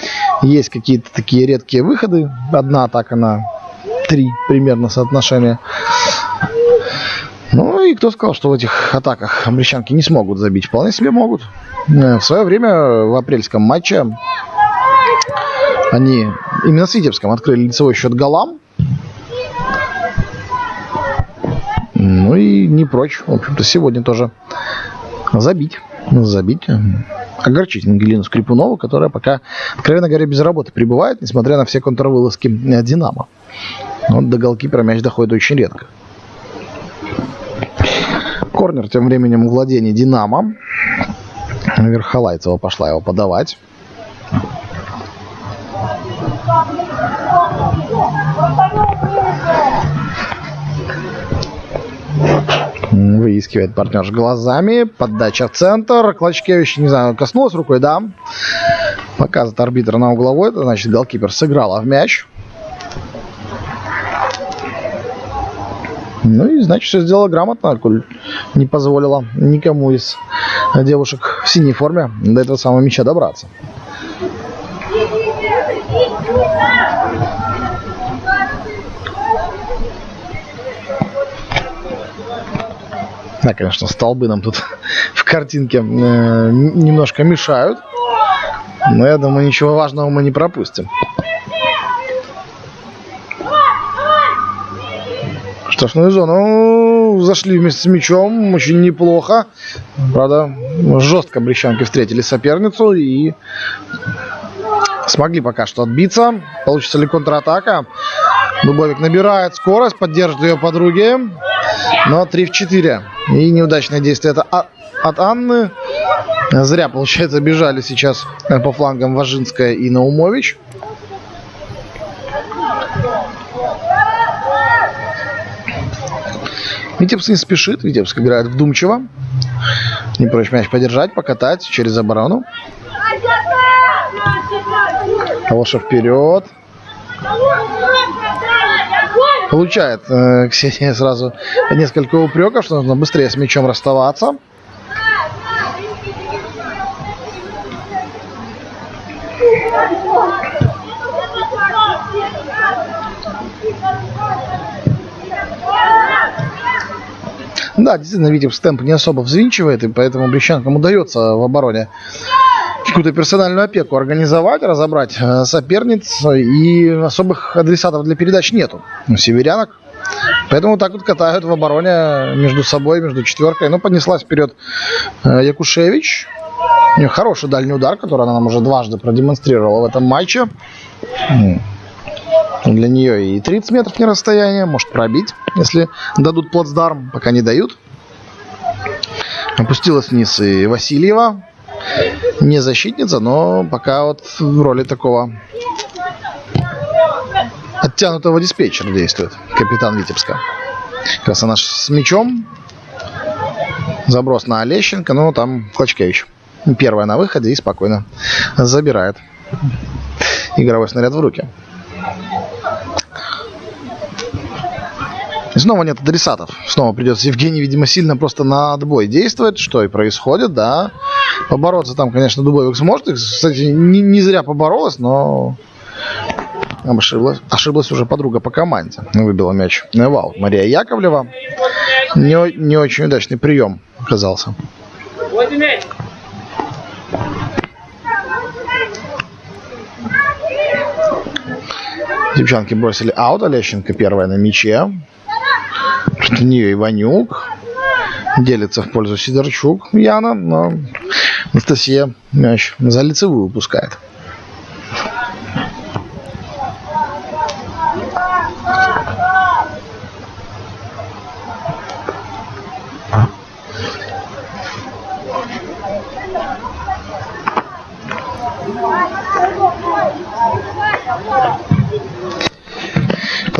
есть какие-то такие редкие выходы, одна атака на 3 примерно соотношение. Ну и кто сказал, что в этих атаках брестчанки не смогут забить? Вполне себе могут. В свое время в апрельском матче они именно с Витебском открыли лицевой счет голам. Ну и не прочь, в общем-то, сегодня тоже забить. Огорчить Ангелину Скрипунову, которая пока, откровенно говоря, без работы пребывает, несмотря на все контрвылазки Динамо. Вот до голкипера мяч доходит очень редко. Корнер тем временем в владении Динамо. Верхолайцева пошла его подавать. Выискивает партнер глазами. Подача в центр. Клочкевич, не знаю, коснулась рукой, да. Показывает арбитр на угловой. Это значит, голкипер сыграла в мяч. Ну и значит, все сделала грамотно, коль не позволила никому из девушек в синей форме до этого самого мяча добраться. Да, конечно, столбы нам тут в картинке немножко мешают. Но я думаю, ничего важного мы не пропустим. Штрафную зону зашли вместе с мячом. Очень неплохо. Правда, жестко брестчанки встретили соперницу и смогли пока что отбиться. Получится ли контратака? Дубовик набирает скорость, поддерживает ее подруги. Но 3 в 4. И неудачное действие это от Анны. Зря, получается, бежали сейчас по флангам Важинская и Наумович. Витебск не спешит. Витебск играет вдумчиво. Не прочь мяч подержать, покатать через оборону. Лоша вперед. Получает Ксения сразу несколько упреков, что нужно быстрее с мячом расставаться. Да, действительно, Витебск темп не особо взвинчивает, и поэтому брестчанкам удается в обороне какую-то персональную опеку организовать, разобрать соперниц, и особых адресатов для передач нету у северянок. Поэтому так вот катают в обороне между собой, между четверкой. Ну, поднеслась вперед Якушевич. У нее хороший дальний удар, который она нам уже дважды продемонстрировала в этом матче. Для нее и 30 метров не расстояние, может пробить, если дадут плацдарм, пока не дают. Опустилась вниз и Васильева. Не защитница, но пока вот в роли такого оттянутого диспетчера действует капитан Витебска. Как раз она с мячом. Заброс на Олещенко, но там Клочкевич. Первая на выходе и спокойно забирает игровой снаряд в руки. И снова нет адресатов. Снова придется Евгений, видимо, сильно просто на отбой действовать, что и происходит, да. Побороться там, конечно, Дубовик сможет. Кстати, не зря поборолась, но ошиблась уже подруга по команде. Выбила мяч в аут. Мария Яковлева. Не очень удачный прием оказался. Девчонки бросили аут. Олещенко первая на мяче. Против нее Иванюк. Делится в пользу Сидорчук Яна, но Анастасия мяч за лицевую выпускает.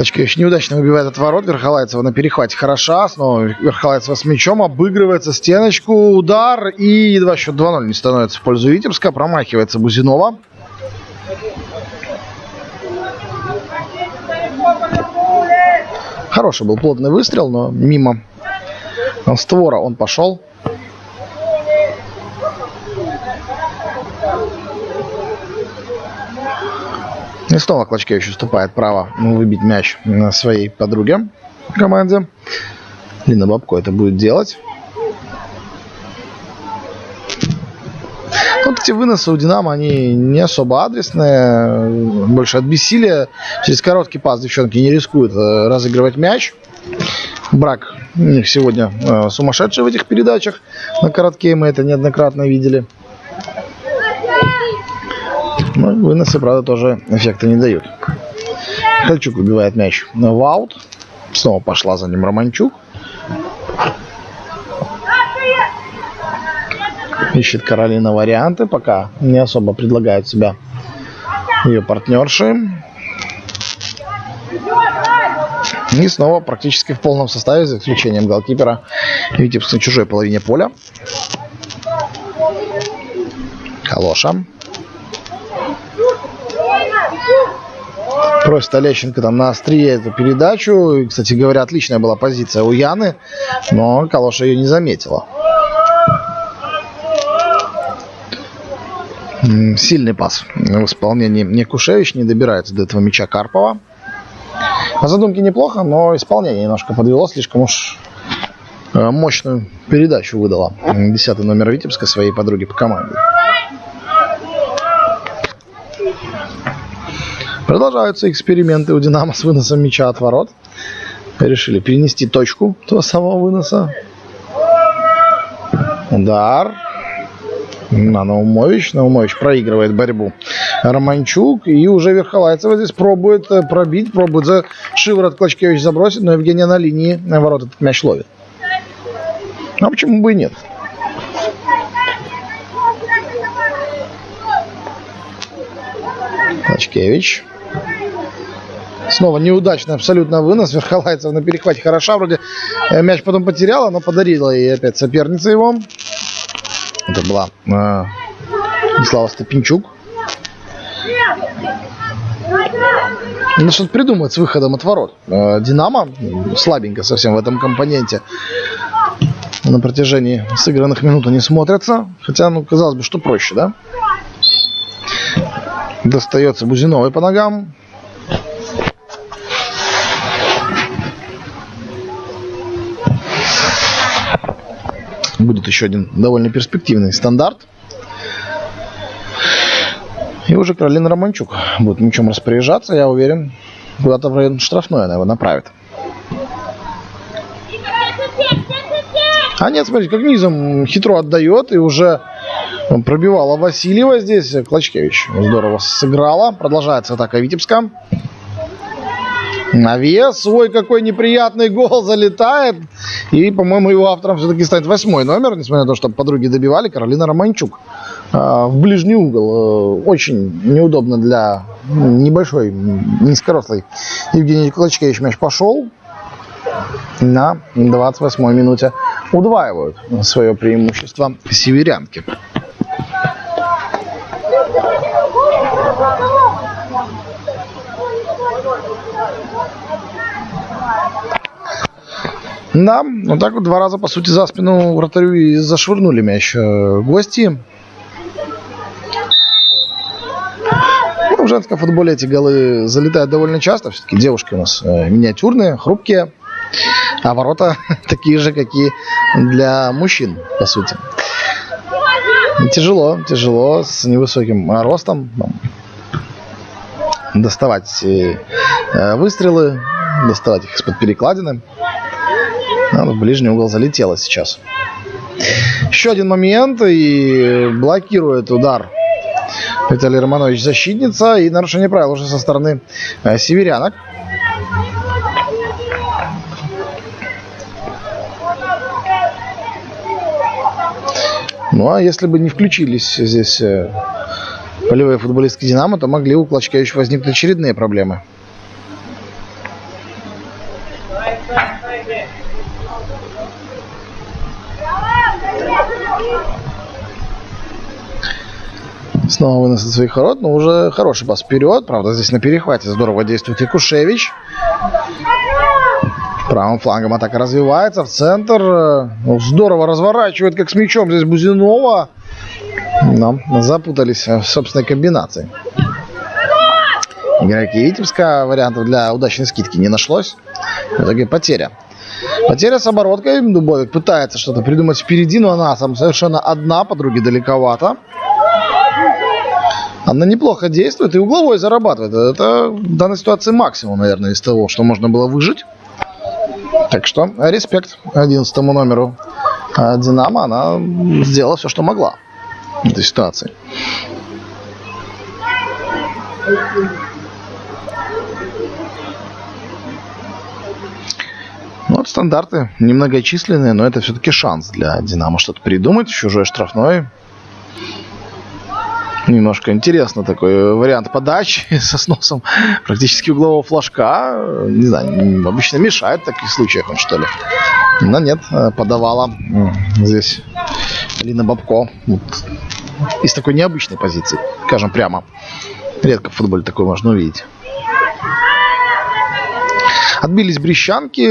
Клочкевич неудачно выбивает от ворот. Верхолайцева на перехвате хороша. Снова Верхолайцева с мячом. Обыгрывается стеночку. Удар. И едва счет 2-0 не становится в пользу Витебска. Промахивается Бузинова. Хороший был плотный выстрел, но мимо створа он пошел. И снова Клочкевич уступает право выбить мяч на своей подруге в команде. Лина Бабко это будет делать. Вот эти выносы у «Динамо», они не особо адресные, больше от бессилия. Через короткий пас девчонки не рискуют разыгрывать мяч. Брак у них сегодня сумасшедший в этих передачах. На коротке мы это неоднократно видели. Но выносы, правда, тоже эффекта не дают. Хальчук выбивает мяч в аут. Снова пошла за ним Романчук. Ищет Каролина варианты, пока не особо предлагают себя ее партнерши. И снова практически в полном составе, за исключением голкипера Витебск на чужой половине поля. Калоша. Просит Олещенко там на острие эту передачу. И, кстати говоря, отличная была позиция у Яны, но Калоша ее не заметила. Сильный пас в исполнении Некушевич. Не добирается до этого мяча Карпова. По задумке неплохо, но исполнение немножко подвело. Слишком уж мощную передачу выдала 10-й номер Витебска своей подруге по команде. Продолжаются эксперименты у «Динамо» с выносом мяча от ворот. Решили перенести точку того самого выноса. Удар. На Наумович. Наумович проигрывает борьбу Романчук. И уже Верхолайцева здесь пробует пробить. Пробует за шиворот Клочкевич забросить. Но Евгения на линии ворот этот мяч ловит. А почему бы и нет? Клочкевич. Снова неудачный абсолютно вынос. Верхолайцева на перехвате хороша. Вроде мяч потом потеряла, но подарила ей опять соперница его. Это была Ислава Стопинчук. Ну, что-то придумать с выходом от ворот. «Динамо» слабенько совсем в этом компоненте. На протяжении сыгранных минут они смотрятся. Хотя, ну, казалось бы, что проще, да? Достается Бузиновой по ногам. Будет еще один довольно перспективный стандарт. И уже Каролина Романчук будет мячом распоряжаться, я уверен. Куда-то в район штрафной она его направит. А нет, смотрите, как низом хитро отдает. И уже пробивала Васильева здесь. Клочкевич здорово сыграла. Продолжается атака Витебска. Навес. Ой, какой неприятный гол залетает. И, по-моему, его автором все-таки станет 8-й номер. Несмотря на то, что подруги добивали. Каролина Романчук. В ближний угол. Очень неудобно для небольшой, низкорослой Евгении Клочкевич. Мяч пошел. На 28-й минуте удваивают свое преимущество северянки. Да, вот так вот два раза, по сути, за спину вратарю и зашвырнули мяч гости. В женском футболе эти голы залетают довольно часто. Все-таки девушки у нас миниатюрные, хрупкие. А ворота такие же, как и для мужчин, по сути. Тяжело с невысоким ростом доставать выстрелы, доставать их из-под перекладины. В ближний угол залетело сейчас. Еще один момент, и блокирует удар Виталий Романович защитница, и нарушение правил уже со стороны северянок. Ну, а если бы не включились здесь полевые футболистки «Динамо», то могли у Клочкевич возникнуть очередные проблемы. Снова вынос от своих ворот, но уже хороший пас вперед. Правда, здесь на перехвате здорово действует Якушевич. Правым флангом атака развивается в центр. Здорово разворачивает, как с мячом здесь Бузинова. Но запутались в собственной комбинации. Игроки Витебска вариантов для удачной скидки не нашлось. В итоге потеря. Потеря с обороткой. Дубовик пытается что-то придумать впереди, но она там совершенно одна, подруги далековато. Она неплохо действует и угловой зарабатывает. Это в данной ситуации максимум, наверное, из того, что можно было выжить. Так что респект 11-му номеру Динамо. Она сделала все, что могла в этой ситуации. Вот стандарты немногочисленные, но это все-таки шанс для Динамо что-то придумать. Чужой штрафной. Немножко интересно такой вариант подачи со сносом практически углового флажка. Не знаю, обычно мешает в таких случаях он, что ли. Но нет, подавала здесь Лина Бабко. Вот. Из такой необычной позиции, скажем прямо. Редко в футболе такое можно увидеть. Отбились брещанки.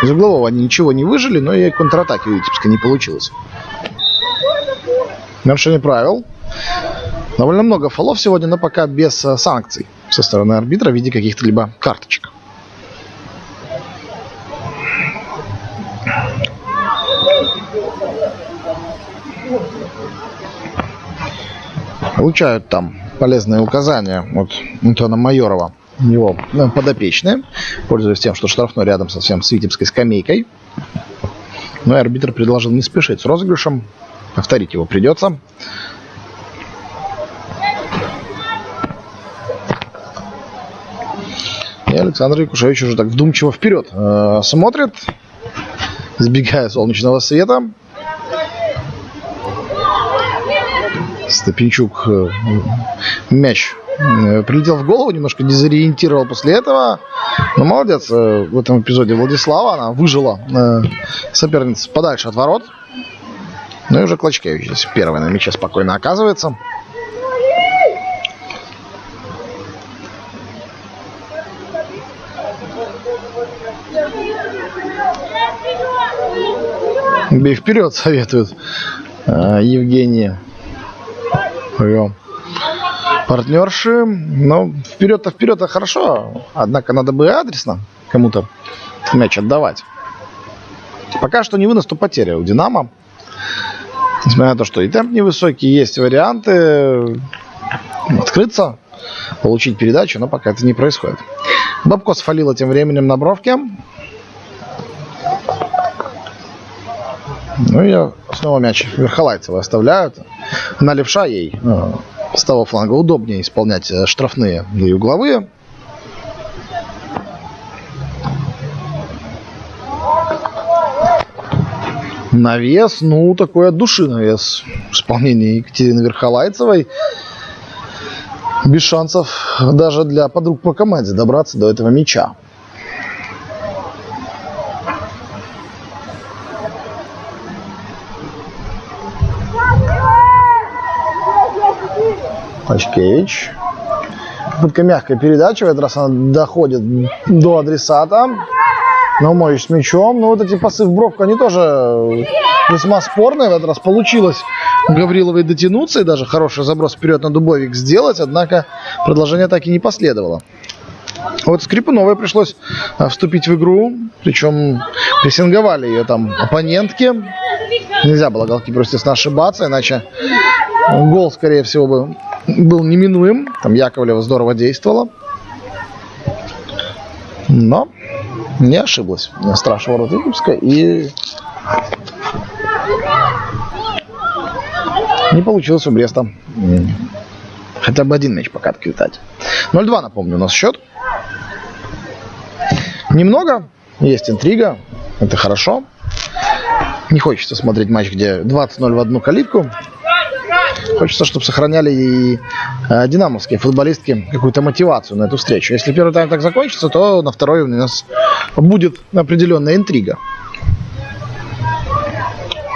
Из углового они ничего не выжили, но и контратаки у Витебска не получилось. Нарушение правил. Довольно много фолов сегодня, но пока без санкций со стороны арбитра в виде каких-то либо карточек. Получают там полезные указания от Антона Майорова, его подопечные, пользуясь тем, что штрафной рядом совсем с витебской скамейкой. Но и арбитр предложил не спешить с розыгрышем. Повторить его придется. И Александр Якушевич уже так вдумчиво вперед смотрит, избегая солнечного света. Степенчук мяч прилетел в голову, немножко дезориентировал после этого. Но молодец в этом эпизоде Владислава. Она выжила соперницу подальше от ворот. Ну и уже Клочкевич здесь первый на мяче спокойно оказывается. Бей вперед, советует Евгений. Партнерши. Но вперед-то хорошо. Однако надо бы адресно кому-то мяч отдавать. Пока что не вынос, то потеря у Динамо. Несмотря на то, что и темп невысокий, есть варианты открыться, получить передачу, но пока это не происходит. Бабко сфалила тем временем на бровке. Ну и снова мяч Верхолайцева оставляют. На левша ей с того фланга удобнее исполнять штрафные, да и угловые. Навес, ну, такой от души навес в исполнении Екатерины Верхолайцевой. Без шансов даже для подруг по команде добраться до этого мяча. Клочкевич. Попытка мягкой передачи. В этот раз она доходит до адресата. Наумович с мячом. Но вот эти пасы в бровку, они тоже весьма спорные. В этот раз получилось у Гавриловой дотянуться и даже хороший заброс вперед на Дубовик сделать. Однако продолжение так и не последовало. Вот Скрипуновой пришлось вступить в игру. Причем прессинговали ее там оппонентки. Нельзя было голкиперу, естественно, ошибаться, иначе гол, скорее всего, был неминуем. Там Яковлева здорово действовала. Но не ошиблась страж ворот Витебска. И не получилось у Бреста хотя бы один мяч пока откидать. 0-2, напомню, у нас счет. Немного, есть интрига, это хорошо. Не хочется смотреть матч, где 20-0 в одну калитку. Хочется, чтобы сохраняли и динамовские футболистки какую-то мотивацию на эту встречу. Если первый тайм так закончится, то на второй у нас будет определенная интрига.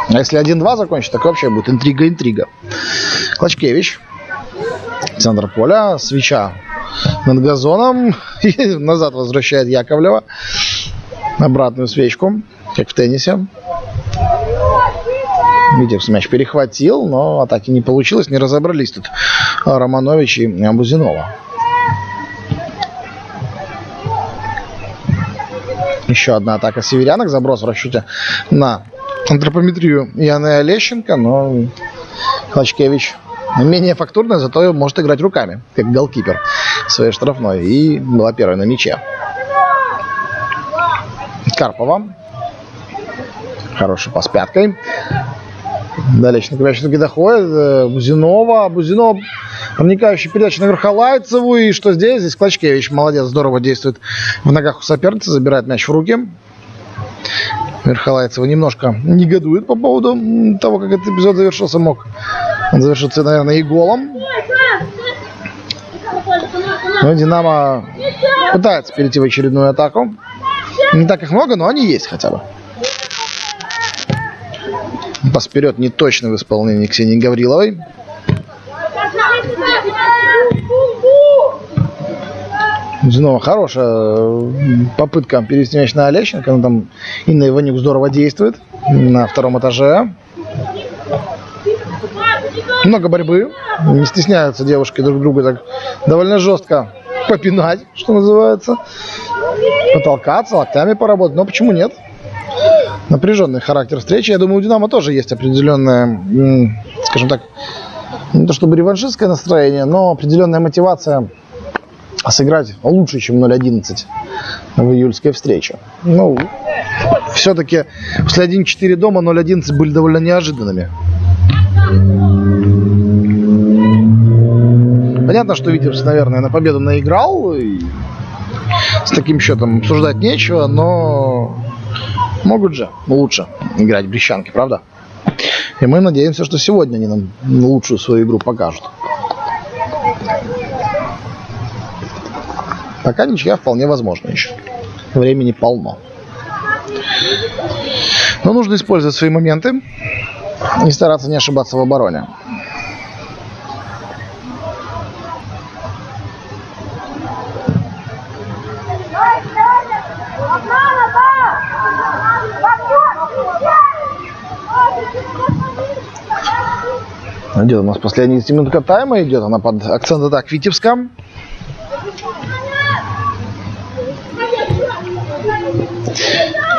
А если 1-2 закончится, так вообще будет интрига. Клочкевич. Центр поля. Свеча над газоном. И назад возвращает Яковлева. Обратную свечку, как в теннисе. Витебс мяч перехватил, но атаки не получилось. Не разобрались тут Романович и Бузинова. Еще одна атака северянок. Заброс в расчете на антропометрию Яны Олещенко, но Клочкевич менее фактурная, зато может играть руками, как голкипер своей штрафной. И была первой на мяче. Карпова. Хороший пас пяткой. Олещенко мяч все-таки доходит. Бузинова. Проникающая передача на Верхолайцеву. И что здесь? Здесь Клочкевич молодец, здорово действует в ногах у соперницы, забирает мяч в руки. Верхолайцева немножко негодует по поводу того, как этот эпизод завершился. Мог он завершиться, наверное, и голом. Но Динамо пытается перейти в очередную атаку. Не так их много, но они есть хотя бы. Пас вперед неточный в исполнении Ксении Гавриловой. Снова хорошая попытка перевести мяч на Олещенко. Но там Инна Иванюк здорово действует на втором этаже. Много борьбы. Не стесняются девушки друг друга так довольно жестко попинать, что называется. Потолкаться, локтями поработать. Но почему нет? Напряженный характер встречи. Я думаю, у Динамо тоже есть определенное, скажем так, не то чтобы реваншистское настроение, но определенная мотивация сыграть лучше, чем 0-11 в июльской встрече. Ну, все-таки после 1-4 дома 0-11 были довольно неожиданными. Понятно, что Витебс, наверное, на победу наиграл. И с таким счетом обсуждать нечего, но могут же лучше играть брещанки, правда? И мы надеемся, что сегодня они нам лучшую свою игру покажут. Пока ничья вполне возможна еще. Времени полно. Но нужно использовать свои моменты и стараться не ошибаться в обороне. Идет у нас последняя 10-минутка тайма. Идет она под акцент атак Витебска.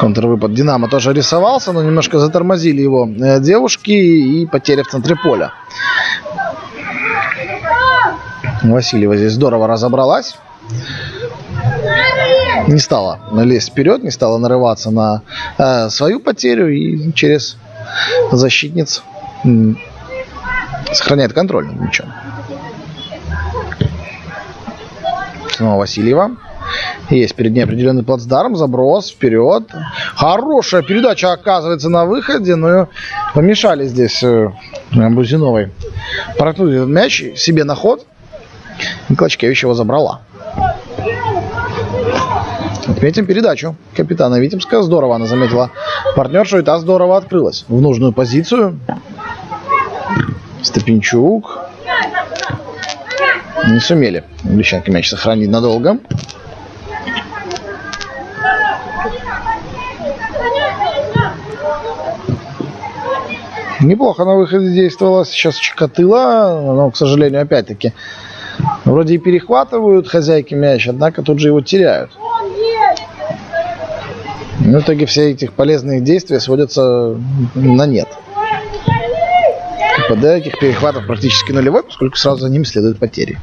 Контрвыпад Динамо тоже рисовался, но немножко затормозили его девушки и потеря в центре поля. Васильева здесь здорово разобралась. Не стала лезть вперед, не стала нарываться на свою потерю и через защитниц сохраняет контроль над мячом. Снова Васильева. Есть перед ней определенный плацдарм, заброс вперед. Хорошая передача оказывается на выходе, но помешали здесь Бузиновой проткнуть этот мяч себе на ход. И Клочкевич его забрала. Отметим передачу капитана Витебска. Здорово она заметила партнершу, и та здорово открылась в нужную позицию. Степенчук. Не сумели брещанки мяч сохранить надолго. Неплохо на выходе действовала сейчас Чикатило, но, к сожалению, опять-таки, вроде и перехватывают хозяйки мяч, однако тут же его теряют. В итоге все эти полезные действия сводятся на нет. КПД этих перехватов практически нулевой, поскольку сразу за ним следуют потери.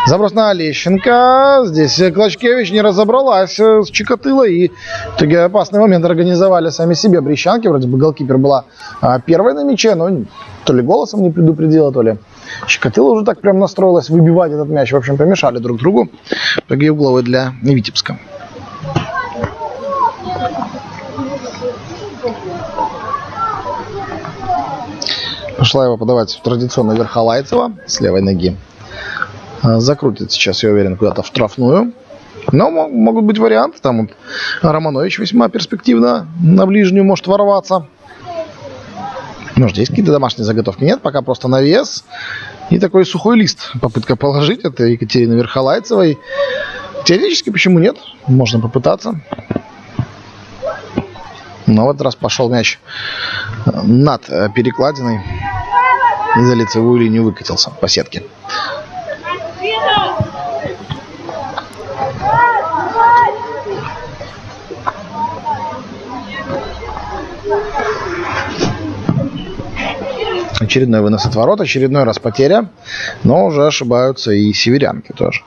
Заброс на Олещенко. Здесь Клочкевич не разобралась с Чикатило. И в итоге опасный момент организовали сами себе брещанки. Вроде бы голкипер была первой на мяче, но то ли голосом не предупредила, то ли Чикатило уже так прям настроилась выбивать этот мяч. В общем, помешали друг другу. В итоге угловой для Витебска. Пошла его подавать традиционно Верхолайцева с левой ноги. Закрутит сейчас, я уверен, куда-то в штрафную. Но могут быть варианты. Там вот Романович весьма перспективно на ближнюю может ворваться. Может, есть какие-то домашние заготовки? Нет, пока просто навес. И такой сухой лист. Попытка положить это Екатерины Верхолайцевой. Теоретически, почему нет? Можно попытаться. Но в этот раз пошел мяч над перекладиной. И за лицевую линию выкатился по сетке. Очередной вынос от ворот, очередной раз потеря. Но уже ошибаются и северянки тоже.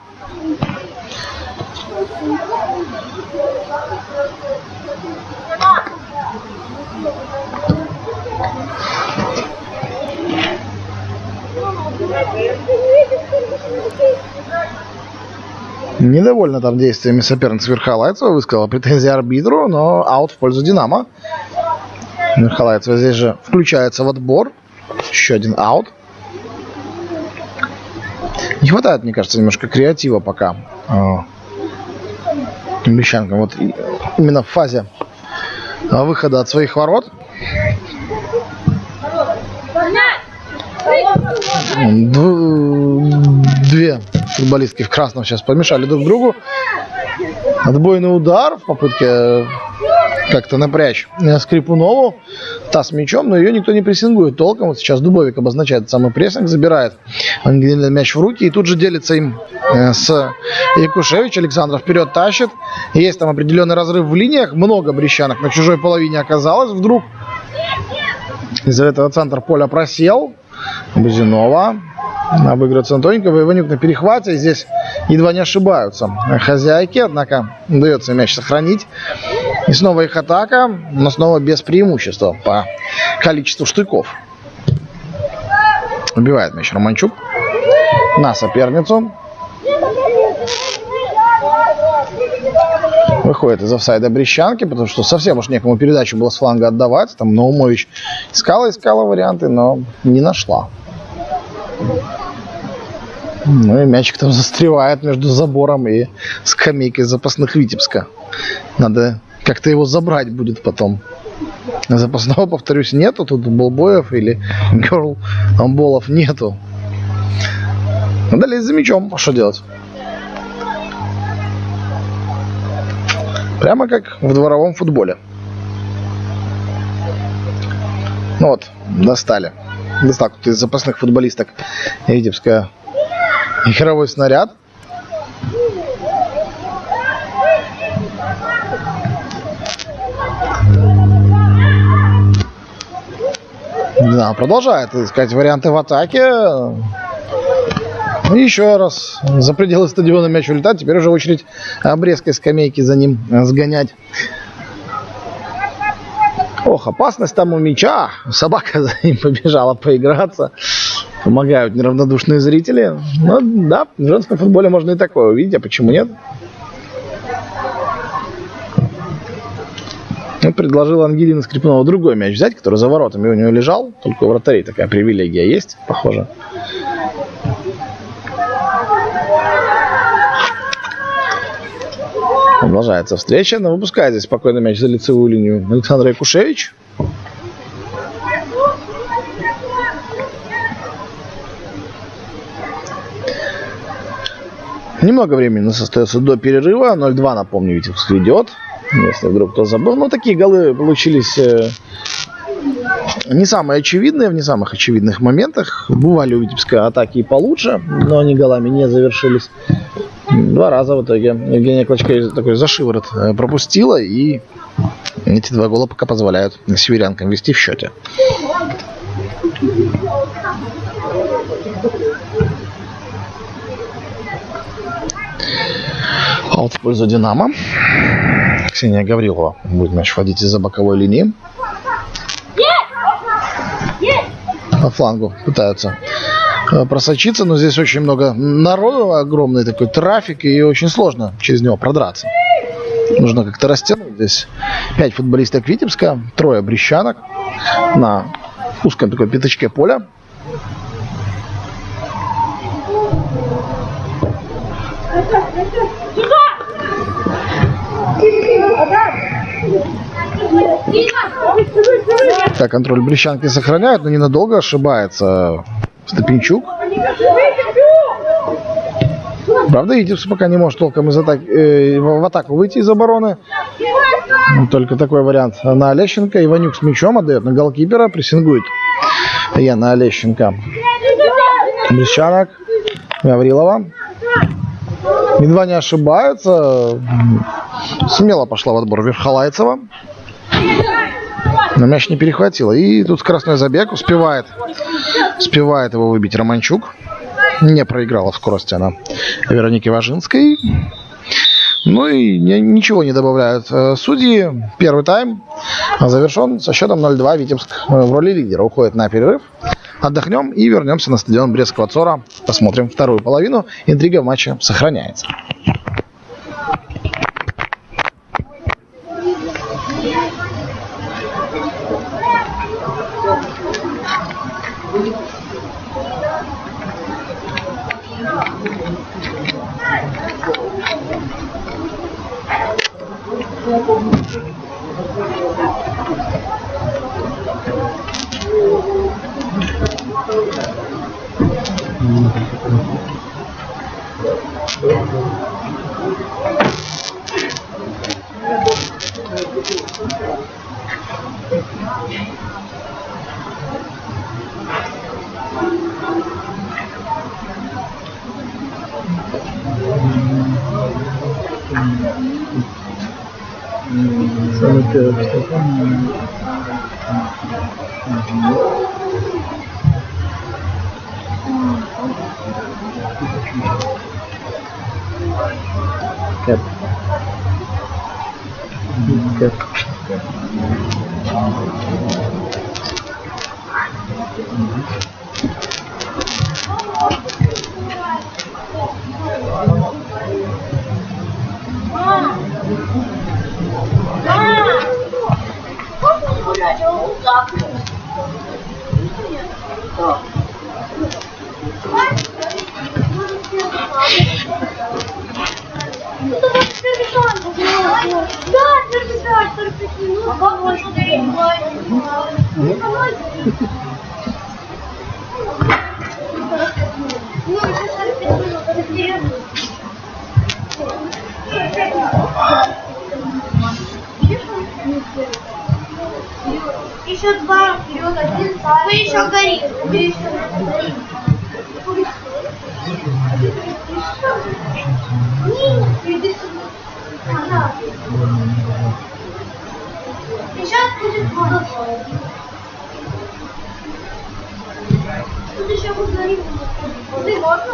Недовольна там действиями соперницы Верхолайцева, высказала претензии арбитру, но аут в пользу Динамо. Верхолайцева здесь же включается в отбор. Еще один аут. Не хватает, мне кажется, немножко креатива пока Мещанкам. Вот именно в фазе выхода от своих ворот. Две футболистки в красном сейчас помешали друг другу. Отбойный удар в попытке как-то напрячь Скрипунову. Та с мячом, но ее никто не прессингует толком. Вот сейчас Дубовик обозначает самый прессинг, забирает Ангелина мяч в руки и тут же делится им с Якушевич. Александров вперед тащит. Есть там определенный разрыв в линиях. Много брещанок на чужой половине оказалось вдруг. Из-за этого центр поля просел. Бузинова обыгрывается Антоненкова. Иванюк на перехвате. Здесь едва не ошибаются хозяйки. Однако удается мяч сохранить. И снова их атака, но снова без преимущества по количеству штыков. Убивает мяч Романчук на соперницу. Выходит из офсайда брещанки, потому что совсем уж некому передачу было с фланга отдавать. Там Наумович искала варианты, но не нашла. Ну и мячик там застревает между забором и скамейкой запасных Витебска. Надо как-то его забрать будет потом. Запасного, повторюсь, нету. Тут болбоев или герлболов нету. Надо лезть за мячом. Что делать? Прямо как в дворовом футболе. Ну вот, достали. Достал кто-то из запасных футболисток Витебска игровой снаряд. Да, продолжает искать варианты в атаке. Еще раз за пределы стадиона мяч улетает. Теперь уже очередь обрезкой скамейки за ним сгонять. Ох, опасность там у мяча. Собака за ним побежала поиграться. Помогают неравнодушные зрители. Ну да, в женском футболе можно и такое увидеть, а почему нет? Ну, предложила Ангелина Скрипунова другой мяч взять, который за воротами у нее лежал. Только у вратарей такая привилегия есть, похоже. Продолжается встреча, но выпускает здесь спокойно мяч за лицевую линию Александр Якушевич. Немного времени у нас остается до перерыва. 0-2, напомню, Витебск ведет. Если вдруг кто забыл. Но такие голы получились не самые очевидные, в не самых очевидных моментах. Бывали у Витебска атаки и получше, но они голами не завершились. 2 раза в итоге Евгения Клочко такой за шиворот пропустила. И эти 2 гола пока позволяют северянкам вести в счете. Аут в пользу Динамо. Ксения Гаврилова будет мяч вводить из-за боковой линии. По флангу пытаются просочиться, но здесь очень много народу, огромный такой трафик, и очень сложно через него продраться. Нужно как-то растянуть. Здесь 5 футболисток Витебска, 3 брещанок на узком такой пятачке поля. Так, контроль Брещанки сохраняют, но ненадолго ошибается Степенчук. Правда, Витебск пока не может толком в атаку выйти из обороны. Только такой вариант на Олещенко. Иванюк с мячом отдает на голкипера. Прессингует Яна Олещенко. Брещанок. Гаврилова. Едва не ошибаются. Смело пошла в отбор Верхолайцева. Но мяч не перехватила. И тут скоростной забег. Успевает его выбить Романчук. Не проиграла в скорости она Веронике Важинской. Ну и ничего не добавляют судьи. Первый тайм завершен со счетом 0-2. Витебск в роли лидера уходит на перерыв. Отдохнем и вернемся на стадион Брестского Цора. Посмотрим вторую половину. Интрига в матче сохраняется. Еще два вперед, один, вы еще горит. Сейчас будет вода. Тут еще будет горит. Воды можно?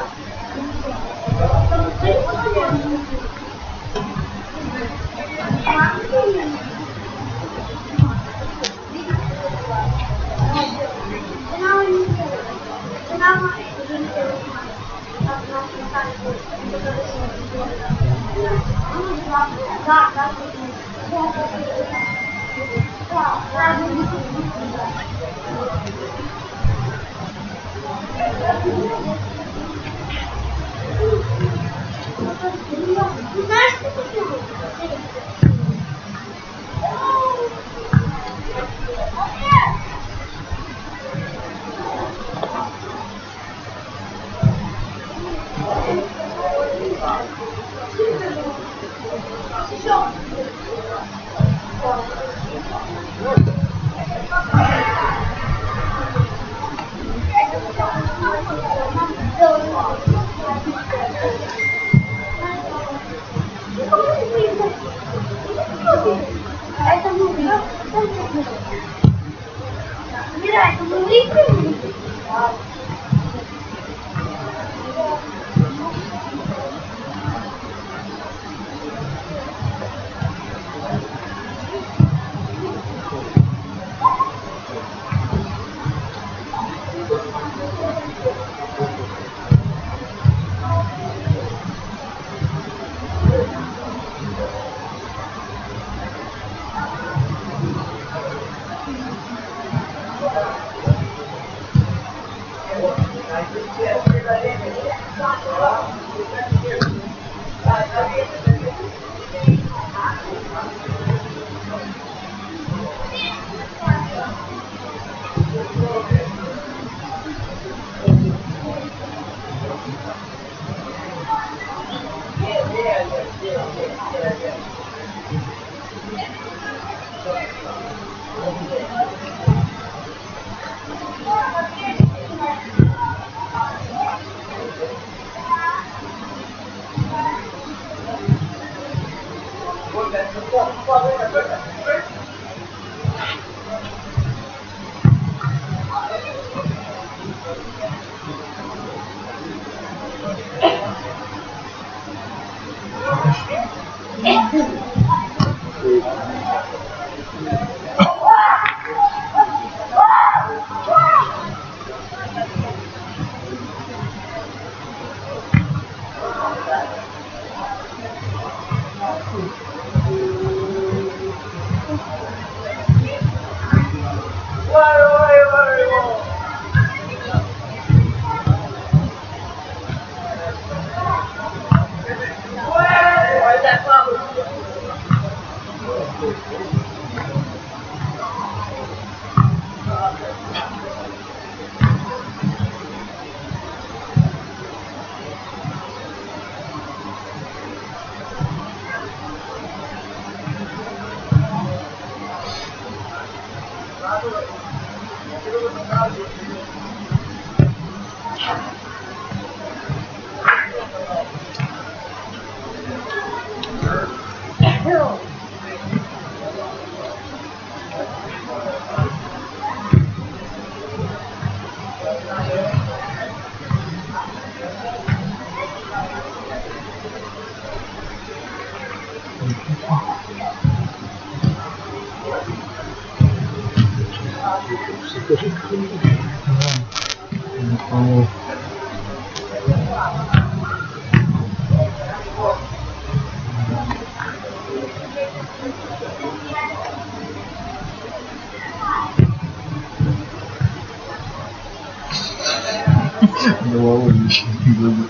Головой ничего не будет.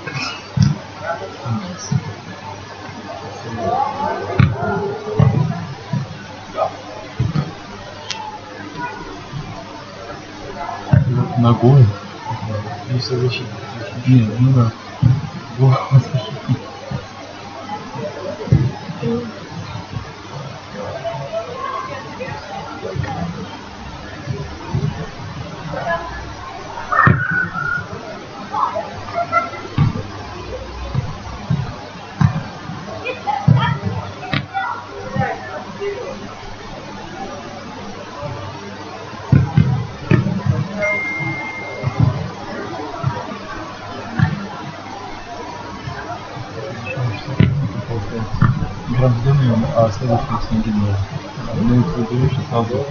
Ногой? Если защитить. Нет, ну да. Голову защитить. Гражданин, а следующий снегидный. Ну и предыдущий сразу.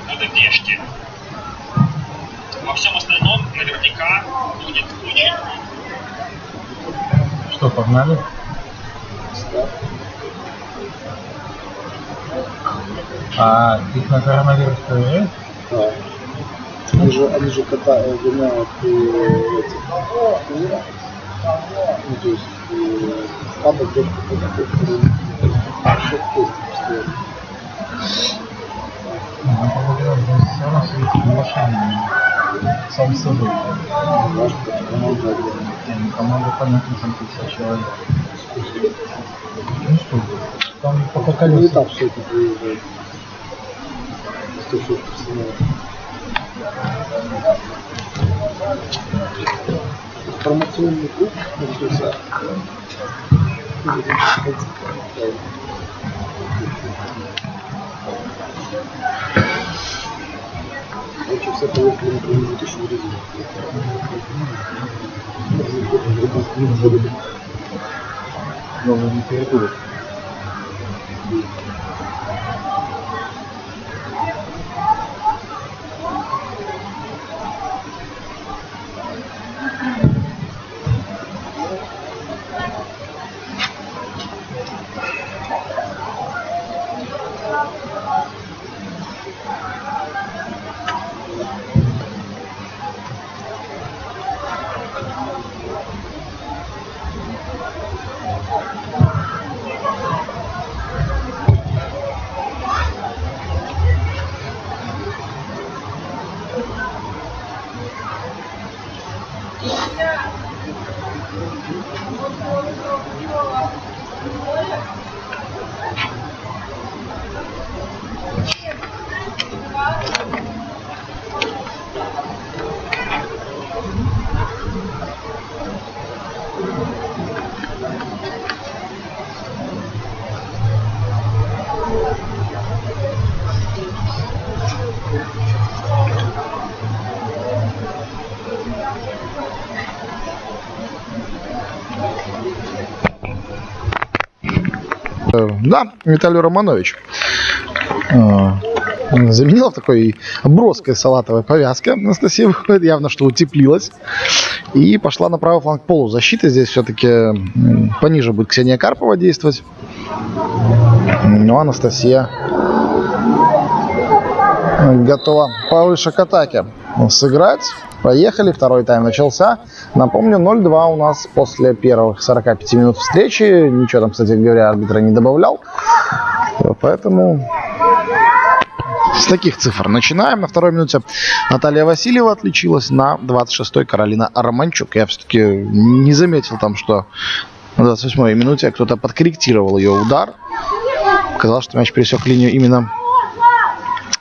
Будут пешки. Во всем остальном наверняка будет очень. Что, погнали? А их на коронавирус проверяют? Да. Они же гоняют эти. Ну, то есть стадо где-то постоянно. Ну, по-моему, все равно сидит в машине. Сам с собой. Может быть, команда Не, команда, понятно, там 50 человек. Ну что, там пока не колеса. так все это приезжает. 106 персонала. Информационный круг начался. Короче, все поехали на краю 2000 резин. Новую литературу. Да, Виталий Романович заменила такой броской салатовой повязкой. Анастасия выходит, явно что утеплилась. И пошла на правый фланг полузащиты. Здесь все-таки пониже будет Ксения Карпова действовать. Но Анастасия готова повыше к атаке сыграть. Поехали, второй тайм начался. Напомню, 0-2 у нас после первых 45 минут встречи. Ничего там, кстати говоря, арбитр не добавлял. Поэтому с таких цифр начинаем. На второй минуте Наталья Васильева отличилась, на 26-й Каролина Романчук. Я все-таки не заметил там, что на 28-й минуте кто-то подкорректировал ее удар. Казалось, что мяч пересек линию именно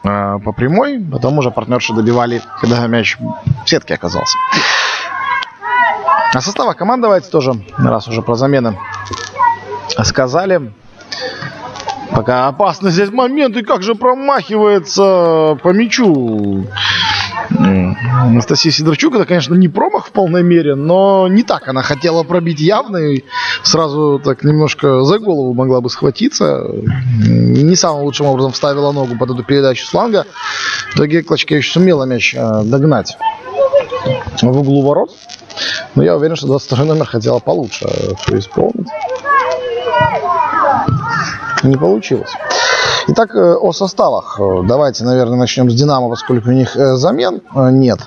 по прямой. Потом уже партнерши добивали, когда мяч в сетке оказался. О составах команд давайте тоже, раз уже про замены сказали. Пока опасный здесь момент, и как же промахивается по мячу Анастасия Сидорчук. Это, конечно, не промах в полной мере, но не так она хотела пробить явно, и сразу так немножко за голову могла бы схватиться. Не самым лучшим образом вставила ногу под эту передачу с фланга. В итоге Клочкевич сумела мяч догнать в углу ворот. Но я уверен, что 22 номер хотела получше все исполнить. Не получилось. Итак, о составах. Давайте, наверное, начнем с «Динамо», поскольку у них замен нет.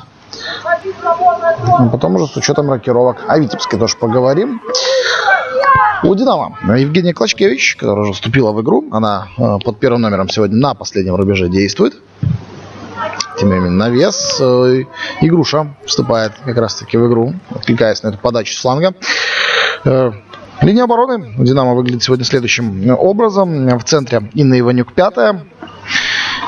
Потом уже с учетом рокировок о Витебске тоже поговорим. У «Динамо» Евгения Клочкевич, которая уже вступила в игру. Она под первым номером сегодня на последнем рубеже действует. Тем не менее, навес. Игруша вступает как раз-таки в игру, откликаясь на эту подачу с фланга. Линия обороны у «Динамо» выглядит сегодня следующим образом. В центре Инна Иванюк 5-я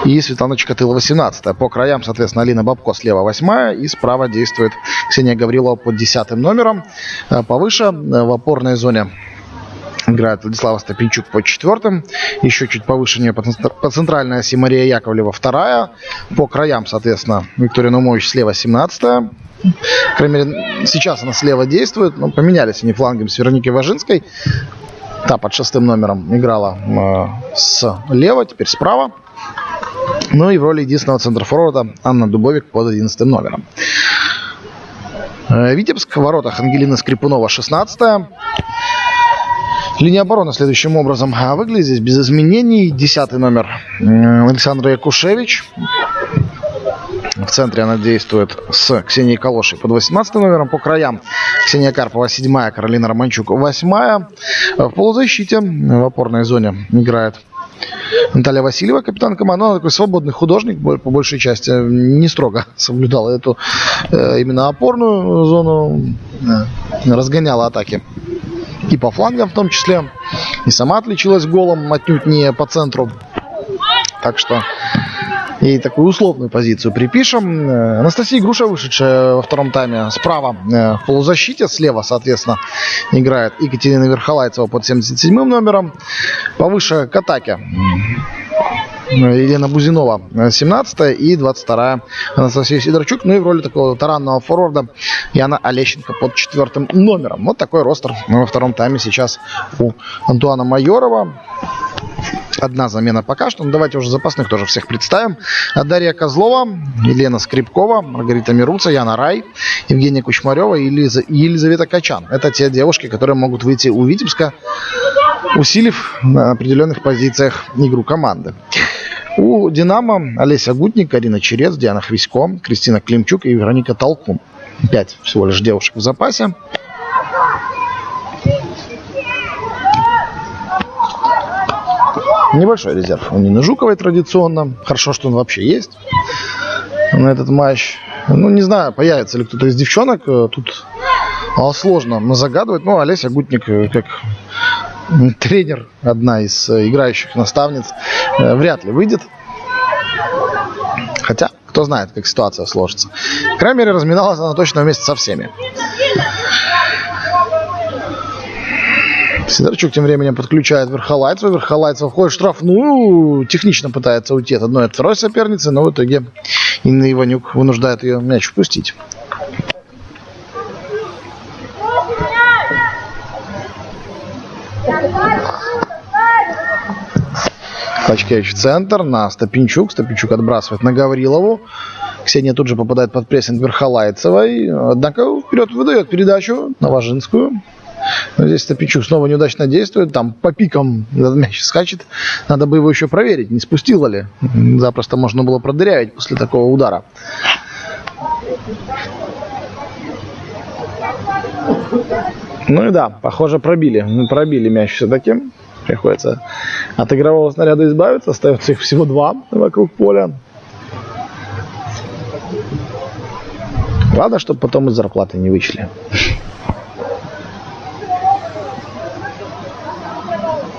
и Светлана Чикатилова 17-я. По краям, соответственно, Алина Бабко слева 8-я. И справа действует Ксения Гаврилова под 10-м номером. Повыше в опорной зоне играет Владислава Стопенчук под 4-м. Еще чуть повыше нее по центральной оси Мария Яковлева 2-я. По краям, соответственно, Виктория Наумович слева 17-я. По крайней мере, сейчас она слева действует. Но поменялись они флангом с Вероникой Важинской. Та под 6-м номером играла слева, теперь справа. Ну и в роли единственного центрфорварда Анна Дубовик под 11-м номером. Витебск в воротах Ангелина Скрипунова 16-я. Линия обороны следующим образом выглядит здесь без изменений. 10-й номер Александра Якушевич. В центре она действует с Ксенией Калошей под 18 номером. По краям Ксения Карпова 7-я, Каролина Романчук 8-я. В полузащите в опорной зоне играет Наталья Васильева, капитан команды. Она такой свободный художник, по большей части не строго соблюдала эту именно опорную зону. Разгоняла атаки и по флангам в том числе. И сама отличилась голом, отнюдь не по центру. Так что ей такую условную позицию припишем. Анастасия Игруша, вышедшая во втором тайме справа в полузащите. Слева, соответственно, играет Екатерина Верхолайцева под 77-м номером. Повыше к атаке Елена Бузинова 17-я и 22-я Анастасия Сидорчук. Ну и в роли такого таранного форварда Яна Олещенко под 4-м номером. Вот такой ростер во втором тайме сейчас у Антуана Майорова. Одна замена пока что. Ну, давайте уже запасных тоже всех представим. Дарья Козлова, Елена Скрипкова, Маргарита Мируца, Яна Рай, Евгения Кучмарева и Елизавета Качан. Это те девушки, которые могут выйти у Витебска, усилив на определенных позициях игру команды. У «Динамо» Олеся Гутник, Карина Черец, Диана Хвисько, Кристина Климчук и Вероника Толкун. 5 всего лишь девушек в запасе. Небольшой резерв у Нины Жуковой традиционно. Хорошо, что он вообще есть на этот матч. Ну, не знаю, появится ли кто-то из девчонок. Тут сложно загадывать. Но Олеся Гутник, как тренер, одна из играющих наставниц, вряд ли выйдет. Хотя, кто знает, как ситуация сложится. По крайней мере, разминалась она точно вместе со всеми. Сидорчук тем временем подключает Верхолайцева. Верхолайцева входит в штрафную. Технично пытается уйти от одной и от второй соперницы, но в итоге Инна Иванюк вынуждает ее мяч впустить. Клочкевич в центр на Стопинчук. Стопинчук отбрасывает на Гаврилову. Ксения тут же попадает под прессинг Верхолайцевой. Однако вперед выдает передачу на Важинскую. Но здесь Стопинчук снова неудачно действует. Там по пикам этот мяч скачет. Надо бы его еще проверить, не спустила ли. Запросто можно было продырявить после такого удара. Ну и да, похоже, пробили мяч все-таки. Приходится от игрового снаряда избавиться. Остается их всего 2 вокруг поля. Ладно, чтобы потом из зарплаты не вычли.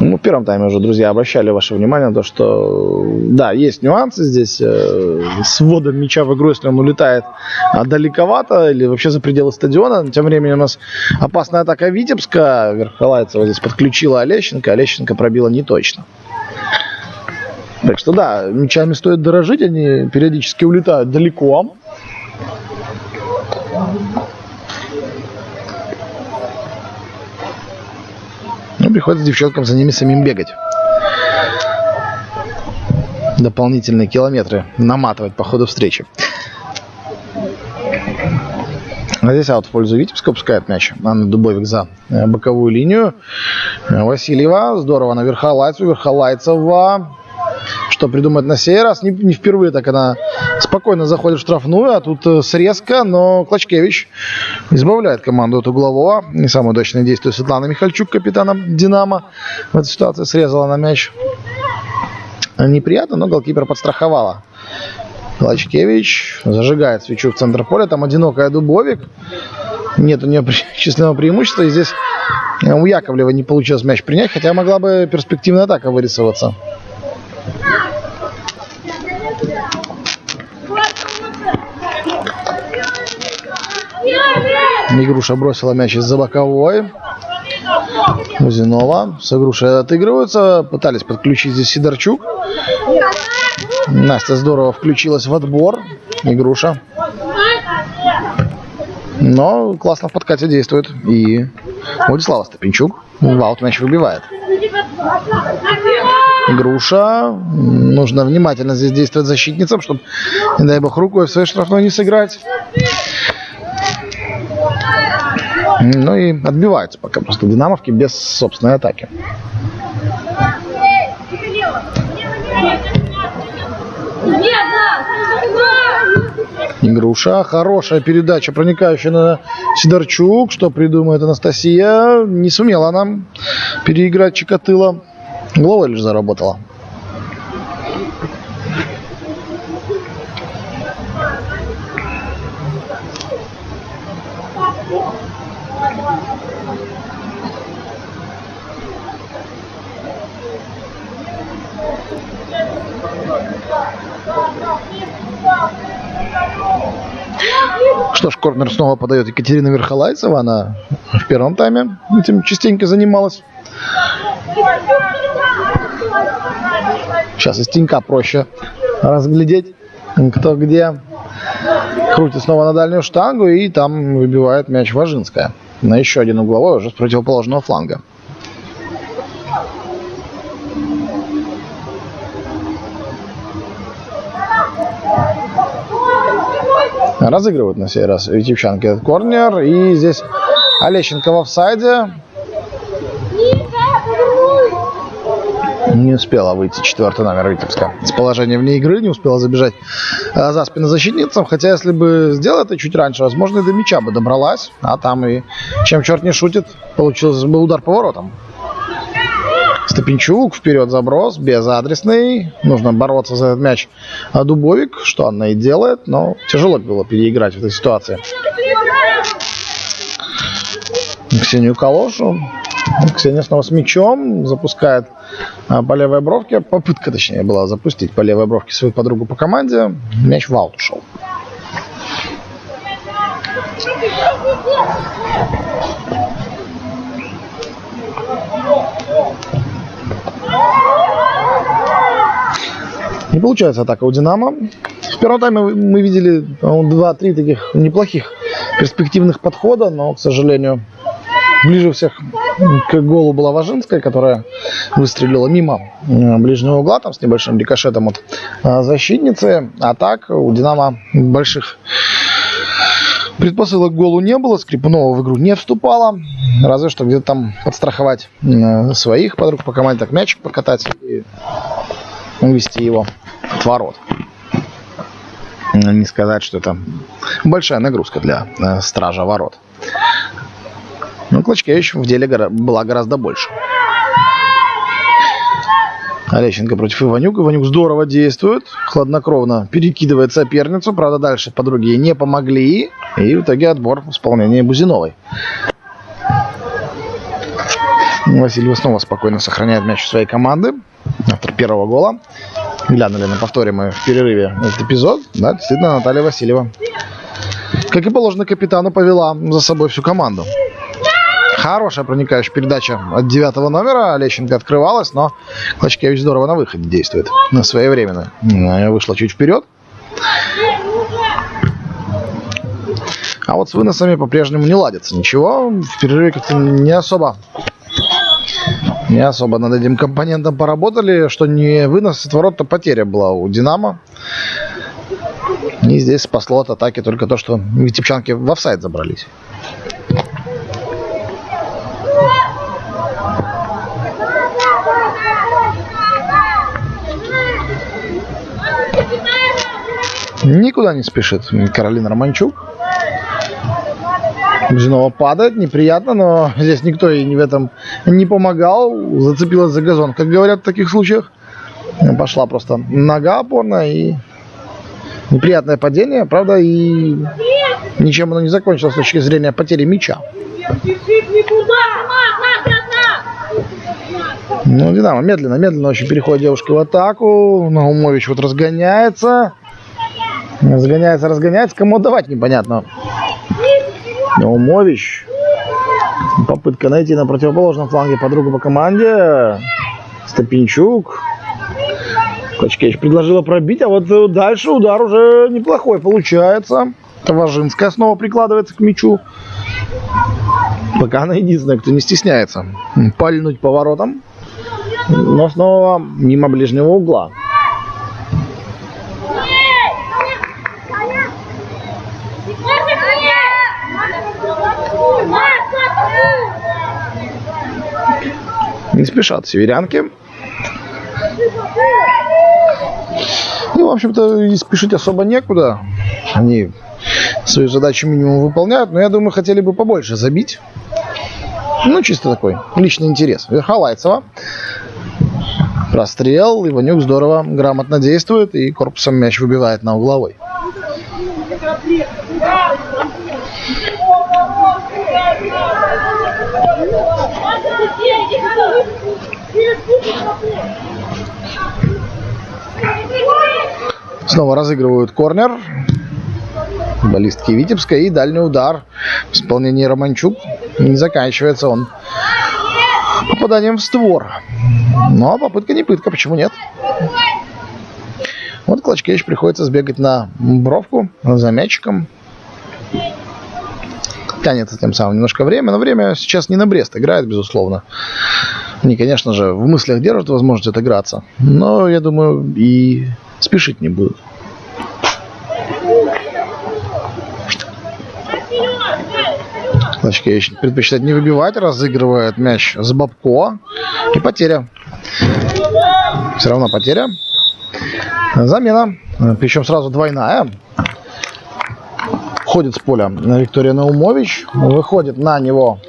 Ну, в первом тайме уже, друзья, обращали ваше внимание на то, что, да, есть нюансы здесь с вводом мяча в игру, если он улетает далековато или вообще за пределы стадиона. Тем временем у нас опасная атака Витебска. Верхолайцева здесь подключила Олещенко. Олещенко пробила не точно. Так что, да, мячами стоит дорожить, они периодически улетают далеко. Ну, приходится девчонкам за ними самим бегать. Дополнительные километры наматывать по ходу встречи. А здесь аут в пользу Витебска. Пускает мяч Анна Дубовик за боковую линию. Васильева. Здорово на Верхолайцеву. Верхолайцева. Что придумать на сей раз? Не впервые так она спокойно заходит в штрафную, а тут срезка, но Клочкевич избавляет команду от углового. Не самое удачное действие Светланы Михальчук, капитана «Динамо». В этой ситуации срезала на мяч. Неприятно, но голкипер подстраховала. Клочкевич зажигает свечу в центр поля. Там одинокая Дубовик. Нет у нее численного преимущества. И здесь у Яковлева не получилось мяч принять, хотя могла бы перспективная атака вырисоваться. Игруша бросила мяч из-за боковой. Узинова с Игрушей отыгрываются. Пытались подключить здесь Сидорчук. Настя здорово включилась в отбор. Игруша. Но классно в подкате действует. И Владислава Стопинчук в аут мяч выбивает. Игруша. Нужно внимательно здесь действовать защитницам, чтобы, не дай бог, рукой в своей штрафной не сыграть. Ну и отбиваются пока просто динамовки без собственной атаки. Игруша. Хорошая передача, проникающая на Сидорчук. Что придумает Анастасия? Не сумела она переиграть Чикатило. Глова лишь заработала. Что ж, корнер снова подает Екатерина Верхолайцева. Она в первом тайме этим частенько занималась. Сейчас из тенька проще разглядеть, кто где. Крутит снова на дальнюю штангу, и там выбивает мяч Важинская. На еще один угловой, уже с противоположного фланга. Разыгрывают на сей раз витебчанки этот корнер. И здесь Олещенко в офсайде. Не успела выйти 4-й номер Витебска с положения вне игры, не успела забежать за спину защитницам. Хотя, если бы сделала это чуть раньше, возможно, и до мяча бы добралась. А там и, чем черт не шутит, получился бы удар по воротам. Стопинчук, вперед заброс, безадресный. Нужно бороться за этот мяч. А Дубовик, что она и делает, но тяжело было переиграть в этой ситуации. Ксению Калошу. Ксения снова с мячом, запускает по левой бровке. Попытка, точнее, была запустить по левой бровке свою подругу по команде. Мяч в аут ушел. Не получается атака у «Динамо». В первом тайме мы видели 2-3 таких неплохих перспективных подхода, но, к сожалению, ближе всех к голу была Важинская, которая выстрелила мимо ближнего угла, там с небольшим рикошетом от защитницы. А так у «Динамо» больших предпосылок к голу не было. Скрипунова в игру не вступала. Разве что где-то там подстраховать своих подруг по команде, так мячик покатать и вывести его от ворот. Не сказать, что это большая нагрузка для стража ворот. Но Клочкевич в деле была гораздо больше. Олещенко против Иванюк. Иванюк здорово действует. Хладнокровно перекидывает соперницу. Правда, дальше подруги ей не помогли. И в итоге отбор в исполнении Бузиновой. Васильева снова спокойно сохраняет мяч у своей команды. Автор первого гола. Глянули на повторе мы в перерыве этот эпизод. Да, действительно, Наталья Васильева, как и положено капитану, повела за собой всю команду. Хорошая проникающая передача от 9-го номера. Олещенко открывалась, но Клочкевич здорово на выходе действует. Своевременно вышла чуть вперед. А вот с выносами по-прежнему не ладится ничего. В перерыве как-то не особо над этим компонентом поработали. Что не вынос от ворот, то потеря была у «Динамо». И здесь спасло от атаки только то, что витебчанки в офсайд забрались. Никуда не спешит Каролина Романчук. Бузинова падает, неприятно, но здесь никто ей в этом не помогал. Зацепилась за газон, как говорят в таких случаях. Пошла просто нога опорная и неприятное падение. Правда, и ничем оно не закончилось с точки зрения потери мяча. Ну, «Динамо» медленно очень переходит девушка в атаку. Наумович вот разгоняется. Разгоняется. Кому отдавать непонятно. Наумович. Попытка найти на противоположном фланге подругу по команде. Стопинчук. Клочкевич предложила пробить, а вот дальше удар уже неплохой получается. Важинская снова прикладывается к мячу. Пока она единственная, кто не стесняется пальнуть по воротам. Но снова мимо ближнего угла. Не спешат северянки. И, в общем-то, и спешить особо некуда. Они свою задачу минимум выполняют, но я думаю, хотели бы побольше забить. Ну, чисто такой личный интерес. Верхолайцева. Прострел. Иванюк здорово, грамотно действует и корпусом мяч выбивает на угловой. Снова разыгрывают корнер. Футболистки Витебска. И дальний удар в исполнении Романчук. Не заканчивается он попаданием в створ. Но попытка не пытка. Почему нет? Вот Клочкевич приходится сбегать на бровку за мячиком. Тянется тем самым немножко время. Но время сейчас не на Брест играет, безусловно. Они, конечно же, в мыслях держат возможность отыграться. Но, я думаю, и спешить не будут. Клочкевич предпочитает не выбивать, разыгрывает мяч с Бабко. И потеря. Все равно потеря. Замена. Причем сразу двойная. Входит с поля Виктория Наумович. Выходит на него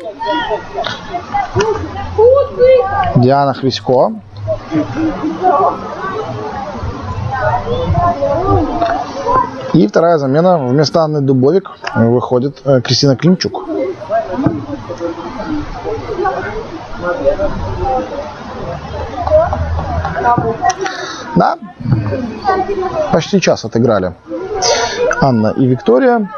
Диана Хвисько. И вторая замена. Вместо Анны Дубовик выходит Кристина Климчук. Да, почти час отыграли Анна и Виктория.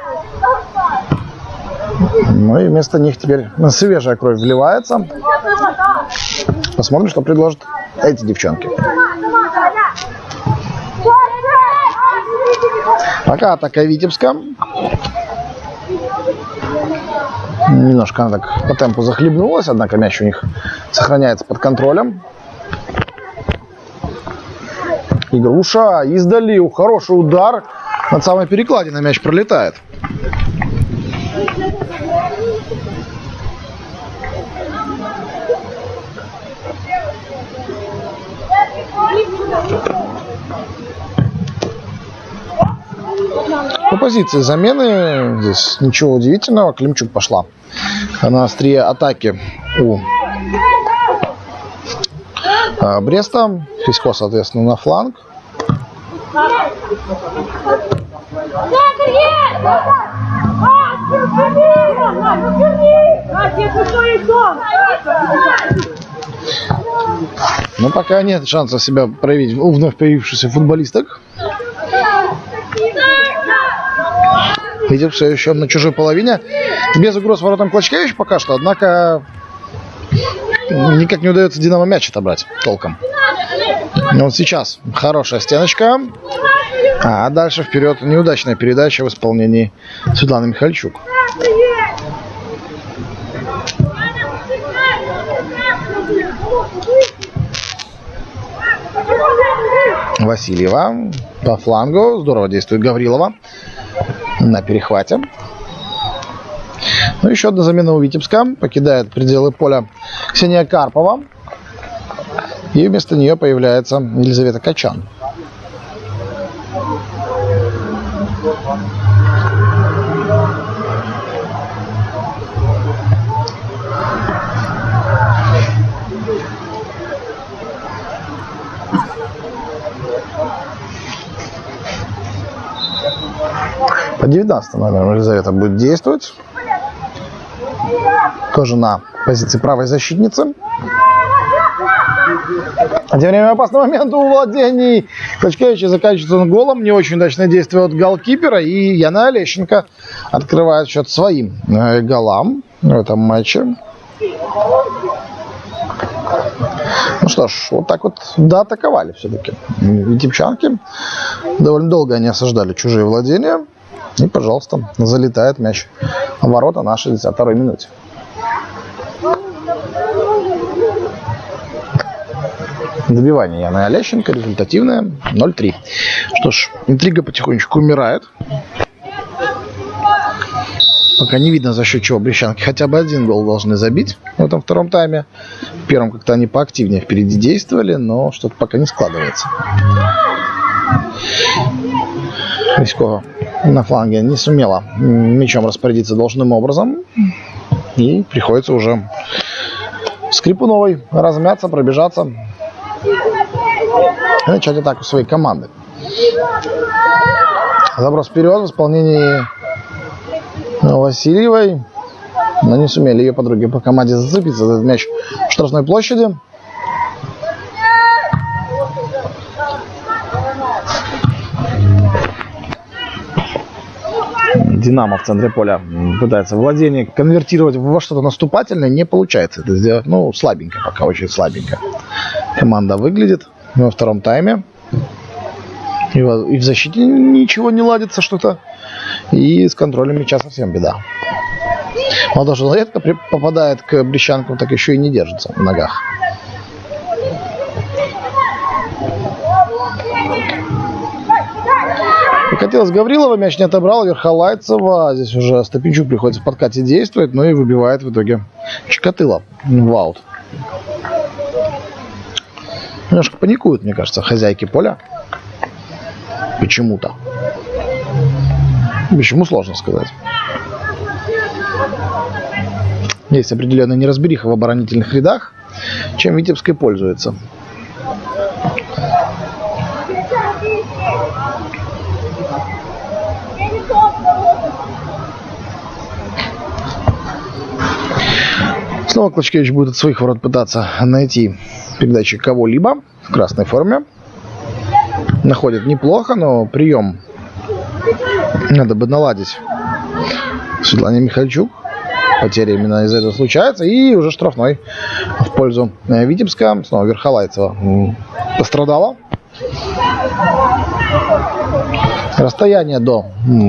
Ну и вместо них теперь свежая кровь вливается. Посмотрим, что предложат эти девчонки. Пока атака Витебска. Немножко она так по темпу захлебнулась, однако мяч у них сохраняется под контролем. И Груша издали, хороший удар. Над самой перекладиной мяч пролетает. По позиции замены здесь ничего удивительного. Климчук пошла на острие атаки у Бреста. Фисько, соответственно, на фланг. Но пока нет шансов себя проявить у вновь появившихся футболисток. Видим, все еще на чужой половине. Без угроз воротам Клочкевич пока что, однако никак не удается Динамо мяч отобрать толком. Но вот сейчас хорошая стеночка. А дальше вперед неудачная передача в исполнении Светланы Михальчук. Васильева по флангу. Здорово действует Гаврилова на перехвате. Ну, еще одна замена у Витебска. Покидает пределы поля Ксения Карпова. И вместо нее появляется Елизавета Качан. По 19 номеру Елизавета будет действовать. Тоже на позиции правой защитницы. А тем временем опасный момент у владений Клочкевича заканчивается голом. Не очень удачное действие от голкипера. И Яна Олещенко открывает счет своим голам в этом матче. Ну что ж, вот так вот доатаковали все-таки витебчанки. Довольно долго они осаждали чужие владения. И, пожалуйста, залетает мяч в ворота на 62-й минуте. Добивание Яны Олещенко результативное 0-3. Что ж, интрига потихонечку умирает. Пока не видно, за счет чего брещанки хотя бы один гол должны забить в этом втором тайме. В первом как-то они поактивнее впереди действовали, но что-то пока не складывается. Фисько на фланге не сумела мячом распорядиться должным образом. И приходится уже Скрипуновой размяться, пробежаться и начать атаку своей команды. Заброс вперед в исполнении Васильевой. Но не сумели ее подруги по команде зацепиться за этот мяч в штрафной площади. Динамо в центре поля пытается владение конвертировать во что-то наступательное. Не получается это сделать. Ну, слабенько пока, очень слабенько. Команда выглядит во втором тайме. И в защите ничего не ладится что-то. И с контролем мяча совсем беда. Молодой редко попадает к брещанкам, так еще и не держится в ногах. Покатилась Гаврилова, мяч не отобрал, Верхолайцева. Здесь уже Стопинчук приходится в подкате действовать, но и выбивает в итоге Чикатило в аут. Немножко паникуют, мне кажется, хозяйки поля. Почему-то. Почему, сложно сказать. Есть определенная неразбериха в оборонительных рядах, чем Витебской пользуется. Снова Клочкевич будет от своих ворот пытаться найти передачи кого-либо в красной форме. Находит неплохо, но прием надо бы наладить. Светлане Михальчук. Потеря именно из-за этого случается. И уже штрафной в пользу Витебска. Снова Верхолайцева пострадала. Расстояние до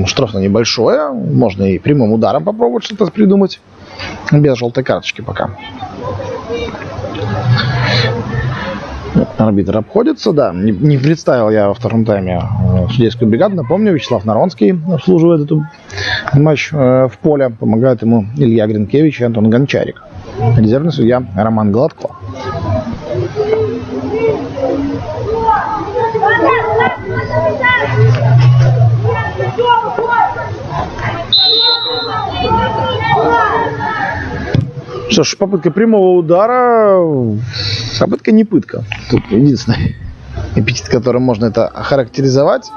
штрафа небольшое. Можно и прямым ударом попробовать что-то придумать. Без желтой карточки пока. Арбитр обходится, да. Не представил я во втором тайме судейскую бригаду. Напомню, Вячеслав Наронский обслуживает этот матч в поле. Помогает ему Илья Гринкевич и Антон Гончарик. Резервный судья Роман Гладко. Что ж, попытка прямого удара, попытка не пытка. Тут единственный эпитет, которым можно это охарактеризовать.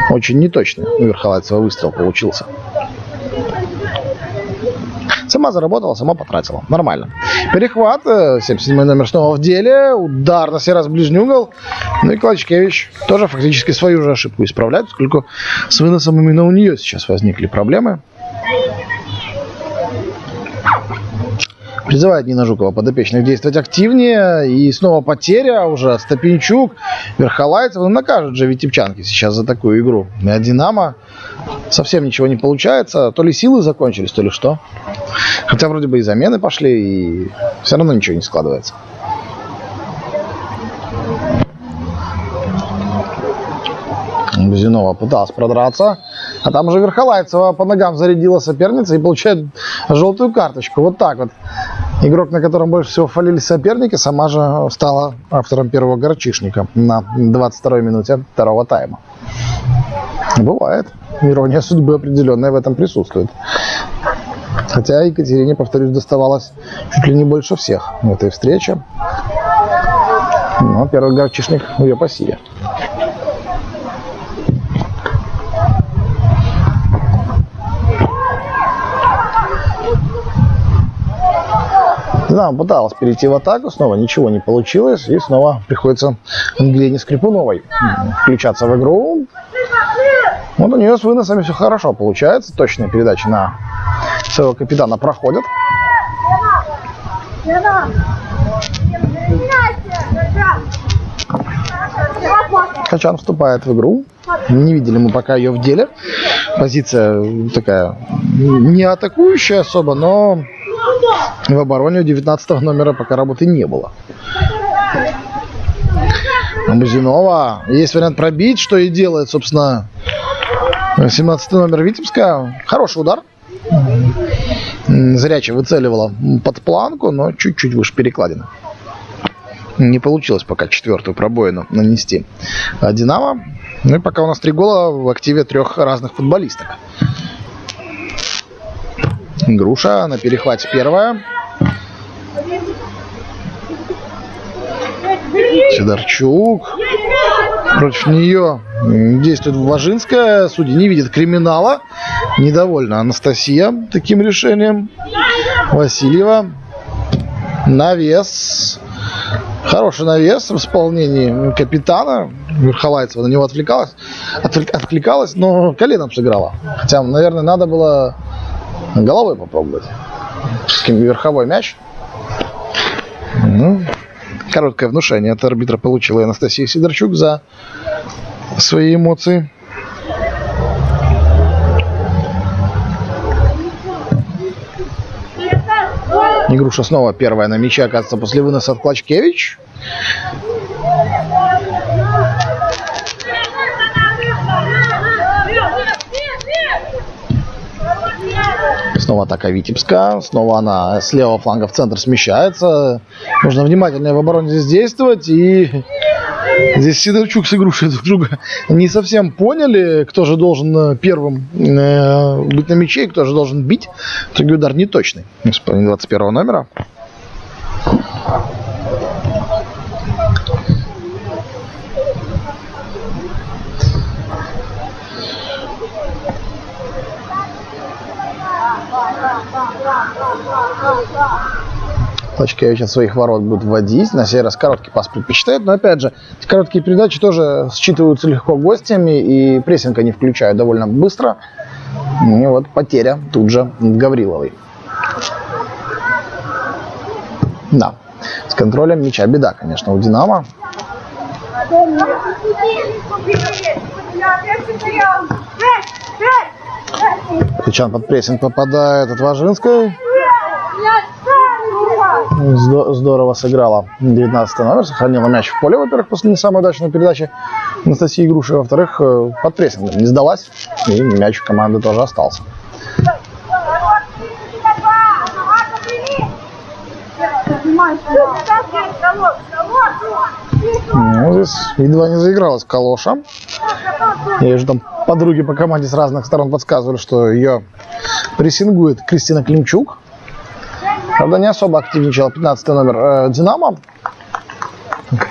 Очень неточный у Верхолайцева выстрел получился. Сама заработала, сама потратила. Нормально. Перехват. 77-й номер снова в деле. Удар на сей раз в ближний угол. Ну и Клочкевич тоже фактически свою же ошибку исправляет, поскольку с выносом именно у нее сейчас возникли проблемы. Призывает Нина Жукова подопечных действовать активнее. И снова потеря уже. Стопинчук, Верхолайцев. Ну, накажут же витебчанки сейчас за такую игру. А Динамо совсем ничего не получается. То ли силы закончились, то ли что. Хотя вроде бы и замены пошли, и все равно ничего не складывается. Бузинова пыталась продраться. А там уже Верхолайцева по ногам зарядила соперница и получает желтую карточку. Вот так вот. Игрок, на котором больше всего фалились соперники, сама же стала автором первого горчишника на 22-й минуте второго тайма. Бывает. Ирония судьбы определенная в этом присутствует. Хотя Екатерине, повторюсь, доставалось чуть ли не больше всех в этой встрече. Но первый горчишник в ее пассиве. Динамо пыталась перейти в атаку, снова ничего не получилось, и снова приходится Ангелине Скрипуновой включаться в игру. Вот у нее с выносами все хорошо получается, точные передачи на своего капитана проходят. Качан вступает в игру. Не видели мы пока ее в деле. Позиция такая не атакующая особо, но в обороне у 19 номера пока работы не было. Бузинова. Есть вариант пробить, что и делает, собственно, 17 номер Витебска. Хороший удар. Зряче выцеливала под планку, но чуть-чуть выше перекладины. Не получилось пока четвертую пробоину нанести Динамо. Ну и пока у нас 3 гола в активе 3 разных футболисток. Груша на перехвате первая. Сидорчук. Против нее действует Важинская. Судьи не видят криминала. Недовольна Анастасия таким решением. Васильева. Навес. Хороший навес в исполнении капитана. Верхолайцева на него откликалась, но коленом сыграла. Хотя, наверное, надо было головой попробовать. Верховой мяч. Ну, короткое внушение от арбитра получила Анастасия Сидорчук за свои эмоции. Игруша снова первая на мяче, оказывается, после выноса от Клочкевич. Снова атака Витебска. Снова она с левого фланга в центр смещается. Нужно внимательнее в обороне здесь действовать. И здесь Сидорчук с Игрушей друг друга не совсем поняли, кто же должен первым быть на мяче и кто же должен бить. В итоге удар неточный. Исполнение 21 номера. Клочкевич от своих ворот будет вводить. На сей раз короткий пас предпочитает. Но опять же, короткие передачи тоже считываются легко гостями. И прессинг они включают довольно быстро. И вот потеря тут же от Гавриловой. Да, с контролем мяча беда, конечно, у Динамо. Качан под прессинг попадает от Важинской. Здорово сыграла 19 номер, сохранила мяч в поле, во-первых, после не самой удачной передачи Анастасии Груши, во-вторых, под прессингом не сдалась, и мяч у команды тоже остался. Ну, здесь едва не заигралась Калоша. Ей же там подруги по команде с разных сторон подсказывали, что ее прессингует Кристина Климчук. Правда, не особо активничала 15 номер Динамо.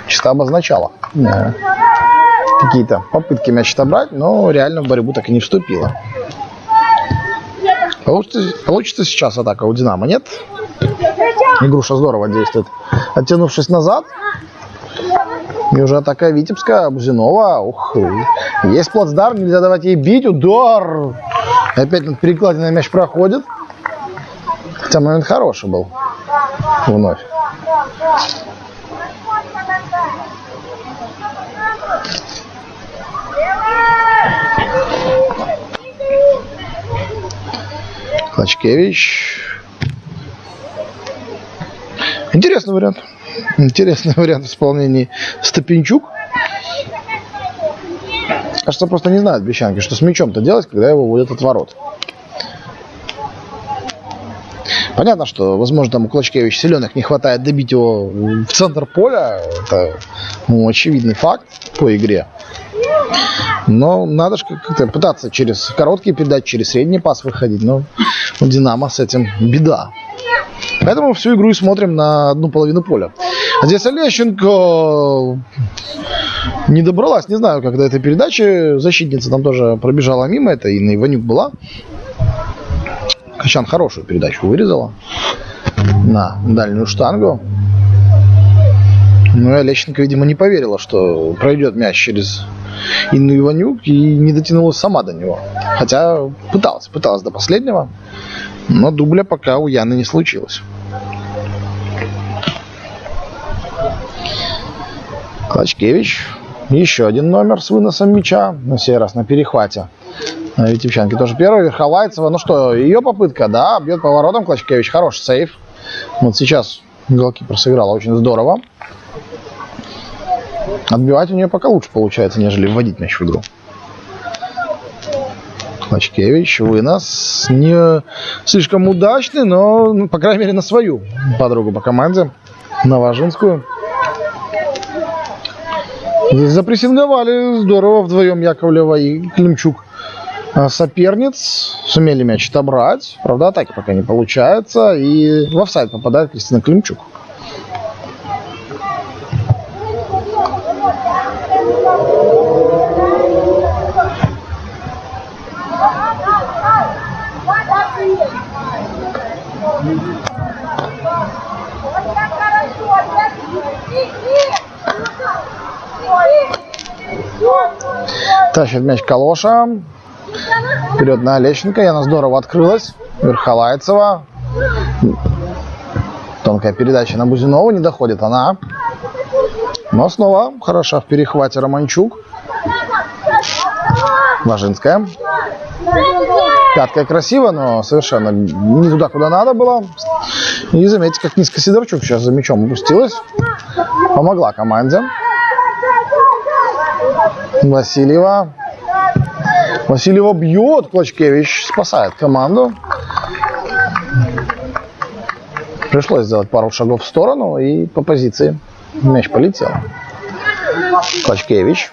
Чисто обозначала какие-то попытки мяч отобрать, но реально в борьбу так и не вступила. Получится сейчас атака у Динамо, нет? Игруша здорово действует. Оттянувшись назад, и уже атака Витебска, Бузинова. Ух, есть плацдарм, нельзя давать ей бить. Удар! Опять над перекладиной мяч проходит. Хотя момент хороший был. Вновь. Клочкевич. Интересный вариант. Интересный вариант в исполнении Стопенчук. Кажется, просто не знают брещанки, что с мячом-то делать, когда его вводят от ворот. Понятно, что, возможно, там у Клочкевича силенок не хватает добить его в центр поля. Это очевидный факт по игре. Но надо же как-то пытаться через короткие передачи, через средний пас выходить. Но у Динамо с этим беда. Поэтому всю игру и смотрим на одну половину поля. А здесь Олещенко не добралась, не знаю, как до этой передачи. Защитница там тоже пробежала мимо, это и на Иванюк была. Качан хорошую передачу вырезала на дальнюю штангу. Ну и Олещенко, видимо, не поверила, что пройдет мяч через Инну Иванюк и не дотянулась сама до него. Хотя пыталась до последнего. Но дубля пока у Яны не случилось. Клочкевич. Еще один номер с выносом мяча. На сей раз на перехвате. Витебчанки тоже первая. Верхолайцева. Ну что, ее попытка, да, бьет по воротам Клочкевич. Хороший сейф. Вот сейчас голкипер сыграла очень здорово. Отбивать у нее пока лучше получается, нежели вводить мяч в игру. Клочкевич, вынос. Не слишком удачный, но, по крайней мере, на свою подругу по команде. На Важинскую. Здесь запрессинговали здорово вдвоем Яковлева и Климчук. Соперниц. Сумели мяч отобрать. Правда, атаки пока не получается. И в офсайд попадает Кристина Климчук. Тащит мяч Калоша. Вперед на Олещенко. И она здорово открылась. Верхолайцева. Тонкая передача на Бузинову. Не доходит она. Но снова хороша в перехвате Романчук. Важинская. Пяткой красиво, но совершенно не туда, куда надо было. И заметьте, как низко Сидорчук сейчас за мячом опустилась. Помогла команде. Васильева. Васильева бьет. Клочкевич спасает команду. Пришлось сделать пару шагов в сторону, и по позиции мяч полетел. Клочкевич.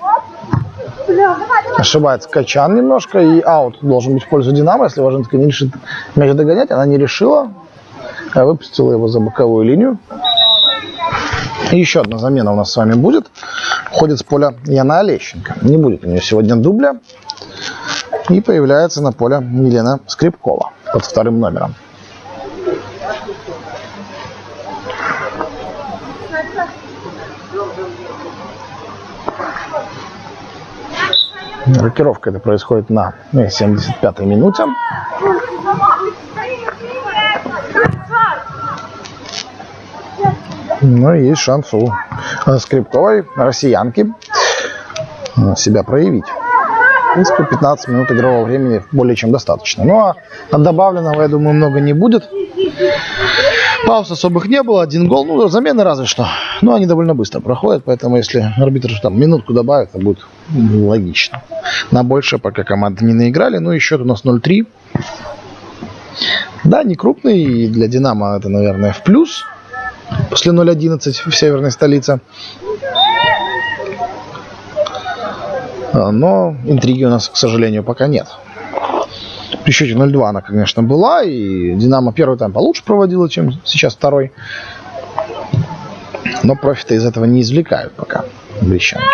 Ошибается Качан немножко, и аут должен быть в пользу Динамо. Если Важинская не решит мяч догонять, она не решила, а выпустила его за боковую линию. И еще одна замена у нас с вами будет. Уходит с поля Яна Олещенко. Не будет у нее сегодня дубля. И появляется на поле Елена Скрипкова под вторым номером. Рокировка это происходит на 75-й минуте. Ну и есть шанс у Скрипковой, россиянки, себя проявить. В принципе, 15 минут игрового времени более чем достаточно. Ну а от добавленного, я думаю, много не будет. Пауз особых не было, 1 гол, ну, замены разве что. Но они довольно быстро проходят, поэтому если арбитр там минутку добавит, это будет логично. На большее пока команды не наиграли, ну и счет у нас 0-3. Да, не крупный, и для «Динамо» это, наверное, в плюс. После 0-11 в северной столице. Но интриги у нас, к сожалению, пока нет. При счете 0-2 она, конечно, была, и «Динамо» первый тайм получше проводила, чем сейчас второй. Но профита из этого не извлекают пока брещанки.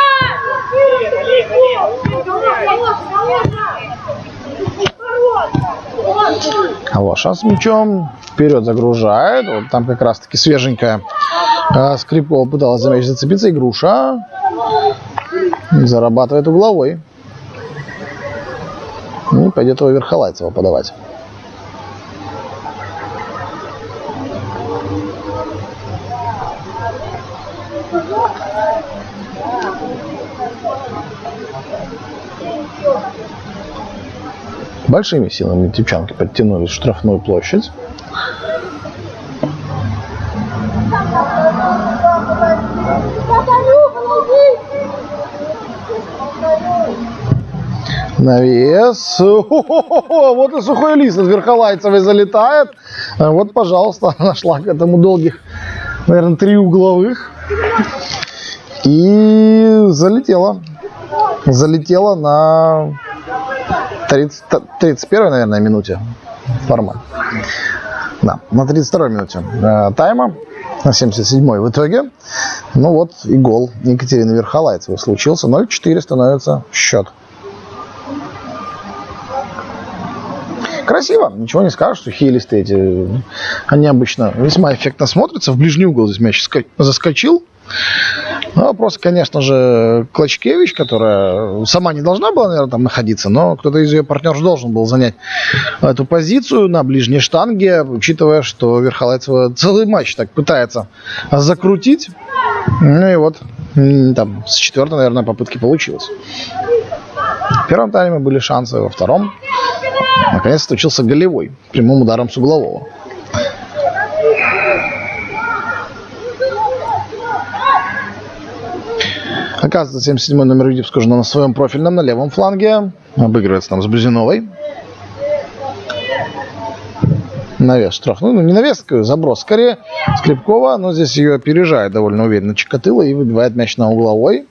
А вот шанс с мячом. Вперед загружает. Вот там как раз таки свеженькая Скрипкова пыталась за мяч зацепиться. И Груша зарабатывает угловой. И пойдет его Верхолайцева подавать. Большими силами типчанки подтянулись в штрафную площадь. Навес. Вот и сухой лист от Верхолайцевой залетает. Вот, пожалуйста, нашла к этому долгих, наверное, 3 угловых. И залетела. Залетела на 31-й, наверное, минуте формат. Да, на 32-й минуте тайма, на 77-й в итоге. Ну вот и гол Екатерины Верхолайцевой случился. 0-4 становится счет. Красиво, ничего не скажешь, сухие листы эти. Они обычно весьма эффектно смотрятся. В ближний угол здесь мяч заскочил. Ну, вопрос, конечно же, Клочкевич, которая сама не должна была, наверное, там находиться, но кто-то из ее партнеров должен был занять эту позицию на ближней штанге, учитывая, что Верхолайцева целый матч так пытается закрутить. Ну и вот там с 4-й, наверное, попытки получилось. В первом тайме были шансы, во втором наконец случился голевой прямым ударом с углового. Оказывается, 77-й номер Витебска уже на своем профильном, на левом фланге. Обыгрывается там с Бузиновой. Навес штрафной. Ну, не навес, заброс. Скорее Скрипкова, но здесь ее опережает довольно уверенно Чикатило и выбивает мяч на угловой.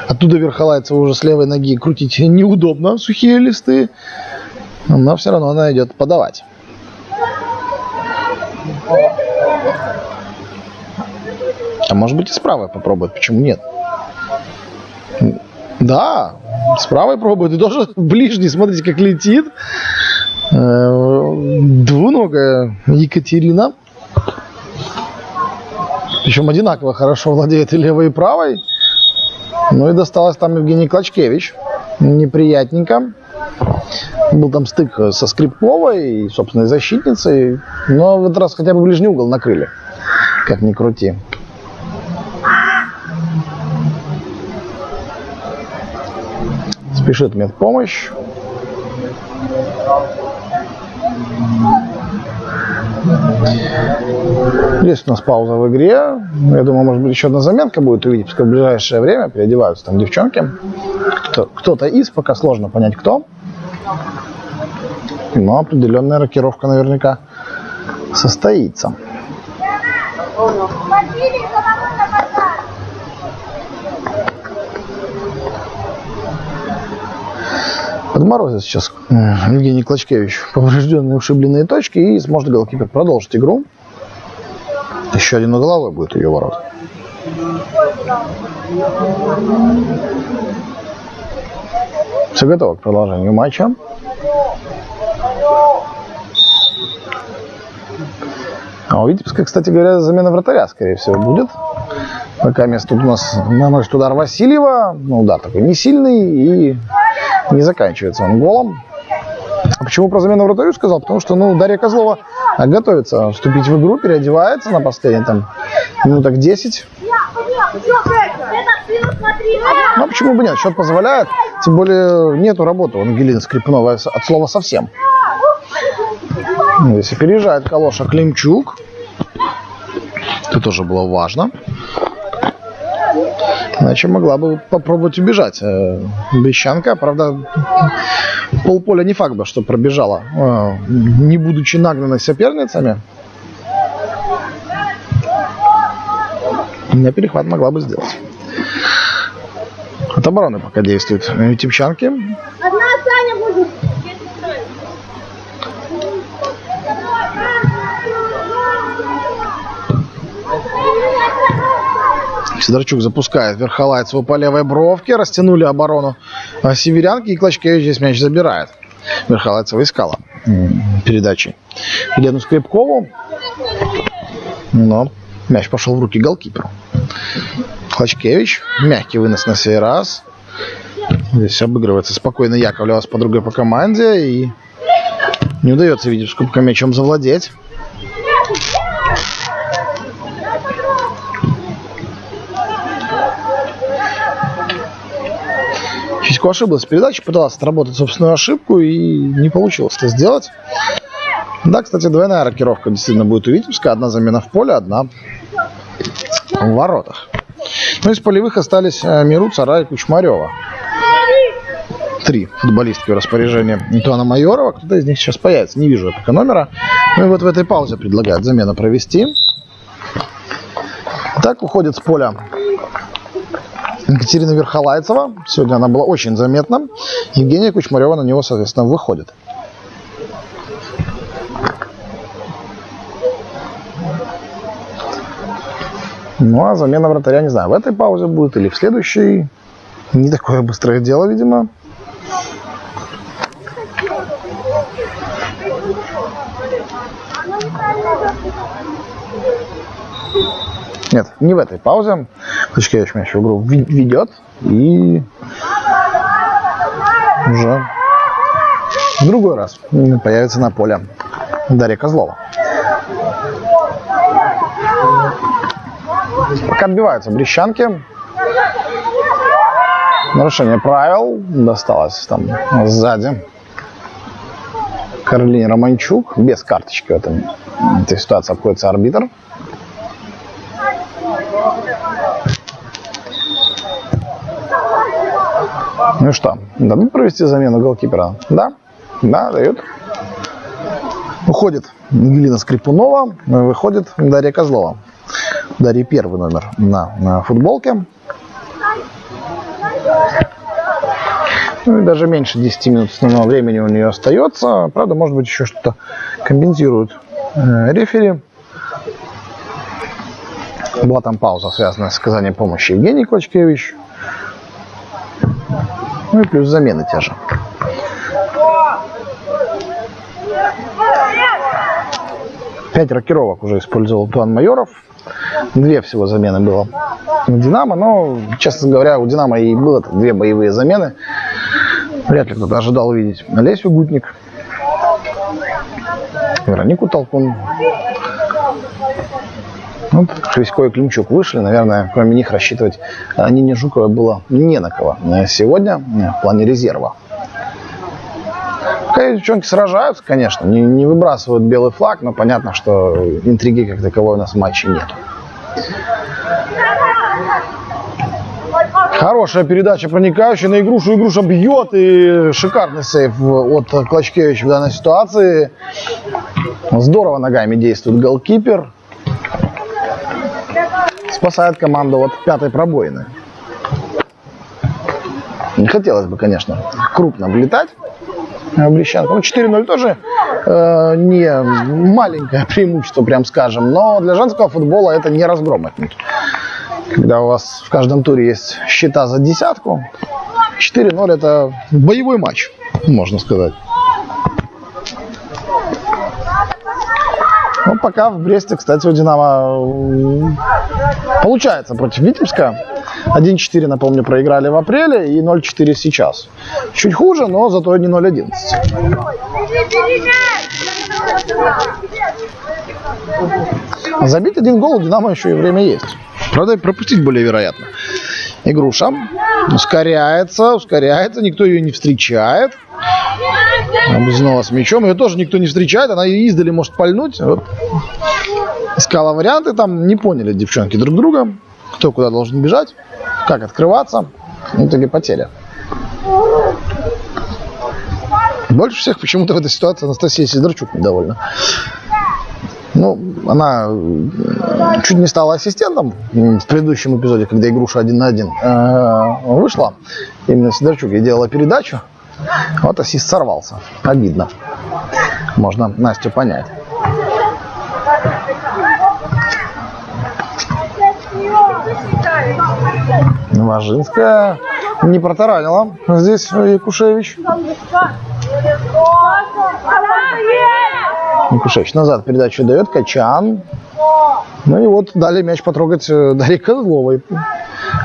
Оттуда Верхолайцева уже с левой ноги крутить неудобно, сухие листы. Но все равно она идет подавать. А может быть и с правой попробует, почему нет? Да, с правой пробует. И тоже ближний, смотрите, как летит. Двуногая Екатерина. Причем одинаково хорошо владеет и левой, и правой. Ну и досталось там Евгений Клочкевич. Неприятненько. Был там стык со Скрипковой и собственной защитницей. Но в этот раз хотя бы ближний угол накрыли. Как ни крути. Спешит медпомощь. Здесь у нас пауза в игре. Я думаю, может быть, еще одна заменка будет у Витебска в ближайшее время. Переодеваются там девчонки. Кто-то из, пока сложно понять кто. Но определенная рокировка наверняка состоится. Подморозит сейчас Евгений Клочкевич поврежденные ушибленные точки, и сможет голкипер продолжить игру. Еще один угловой будет у ее ворот. Все готово к продолжению матча. А у Витебска, кстати говоря, замена вратаря, скорее всего, будет. Пока место тут у нас наносит удар Васильева. Ну, удар такой не сильный и не заканчивается он голом. А почему про замену вратарю сказал? Потому что, Дарья Козлова готовится вступить в игру, переодевается на последние там минуток 10. Ну, почему бы нет? Счет позволяет. Тем более нету работы у Ангелины Скрипновой от слова совсем. Здесь опережает Калоша Климчук. Это тоже было важно. Иначе могла бы попробовать убежать Брещанка. Правда, полполя не факт бы, что пробежала, не будучи нагнанной соперницами. На перехват могла бы сделать. От обороны пока действуют витебчанки. Одна Саня будет. Сидорчук запускает Верхолайцеву по левой бровке. Растянули оборону северянки. И Клочкевич здесь мяч забирает. Верхолайцева искала передачи Елену Скрипкову. Но мяч пошел в руки голкиперу. Клочкевич. Мягкий вынос на сей раз. Здесь обыгрывается спокойно Яковлева с подругой по команде. И не удается Витебску пока мячом завладеть. Чисько ошиблась в передаче, пыталась отработать собственную ошибку и не получилось это сделать. Да, кстати, двойная рокировка действительно будет у Витебска. Одна замена в поле, одна в воротах. Ну, из полевых остались Миру, Цара и Кучмарева. 3 футболистки в распоряжении Антуана Майорова. Кто-то из них сейчас появится. Не вижу я пока номера. Ну и вот в этой паузе предлагают замену провести. Так уходит с поля Екатерина Верхолайцева. Сегодня она была очень заметна. Евгения Кучмарева на него, соответственно, выходит. Ну, а замена вратаря, не знаю, в этой паузе будет или в следующей. Не такое быстрое дело, видимо. Нет, не в этой паузе. Клочкевич мяч в игру ведет. И уже в другой раз появится на поле Дарья Козлова. Пока отбиваются брещанки. Нарушение правил. Досталось там сзади Каролине Романчук. Без карточки в этой ситуации обходится арбитр. Ну что, дадут провести замену голкипера? Да, дают. Уходит Ангелина Скрипунова, выходит Дарья Козлова. Дарья первый номер на футболке. Ну и даже меньше 10 минут основного времени у нее остается. Правда, может быть, еще что-то компенсирует рефери. Была там пауза, связанная с оказанием помощи Евгении Клочкевич. Ну и плюс замены те же. Пять рокировок уже использовал Антуан Майоров. 2 всего замены было у Динамо. Но, честно говоря, у Динамо и было 2 боевые замены. Вряд ли кто-то ожидал увидеть Олесю Гутник, Веронику Толкун. Вот, Хрисько и Климчук вышли. Наверное, кроме них рассчитывать Нине Жуковой было не на кого сегодня в плане резерва. Пока девчонки сражаются, конечно, не выбрасывают белый флаг, но понятно, что интриги как таковой у нас в матче нет. Хорошая передача, проникающая на Игрушу. Игруша бьет, и шикарный сейв от Клочкевича в данной ситуации. Здорово ногами действует голкипер. Спасает команду от 5-й пробоины. Не хотелось бы, конечно, крупно влетать Брещанка. Ну, 4-0 тоже не маленькое преимущество, прям скажем. Но для женского футбола это не разгром отнюдь. Когда у вас в каждом туре есть счета за десятку, 4-0 это боевой матч, можно сказать. Ну, пока в Бресте, кстати, у Динамо получается против Витебска. 1-4, напомню, проиграли в апреле и 0-4 сейчас. Чуть хуже, но зато не 0-11. Забить 1 гол у Динамо еще и время есть. Правда, и пропустить более вероятно. Игруша ускоряется, никто ее не встречает. Бузинова с мячом, ее тоже никто не встречает, она издали может пальнуть. Вот. Искала варианты, там не поняли девчонки друг друга, кто куда должен бежать, как открываться. В итоге потеря. Больше всех почему-то в этой ситуации Анастасия Сидорчук недовольна. Ну, она чуть не стала ассистентом в предыдущем эпизоде, когда Игруша 1 на 1 вышла. Именно Сидорчук ей делала передачу. Вот ассист сорвался. Обидно. Можно Настю понять. Важинская не протаранила здесь Якушевич. Якушевич назад передачу дает, Качан. Ну и вот дали мяч потрогать Дарье Козловой.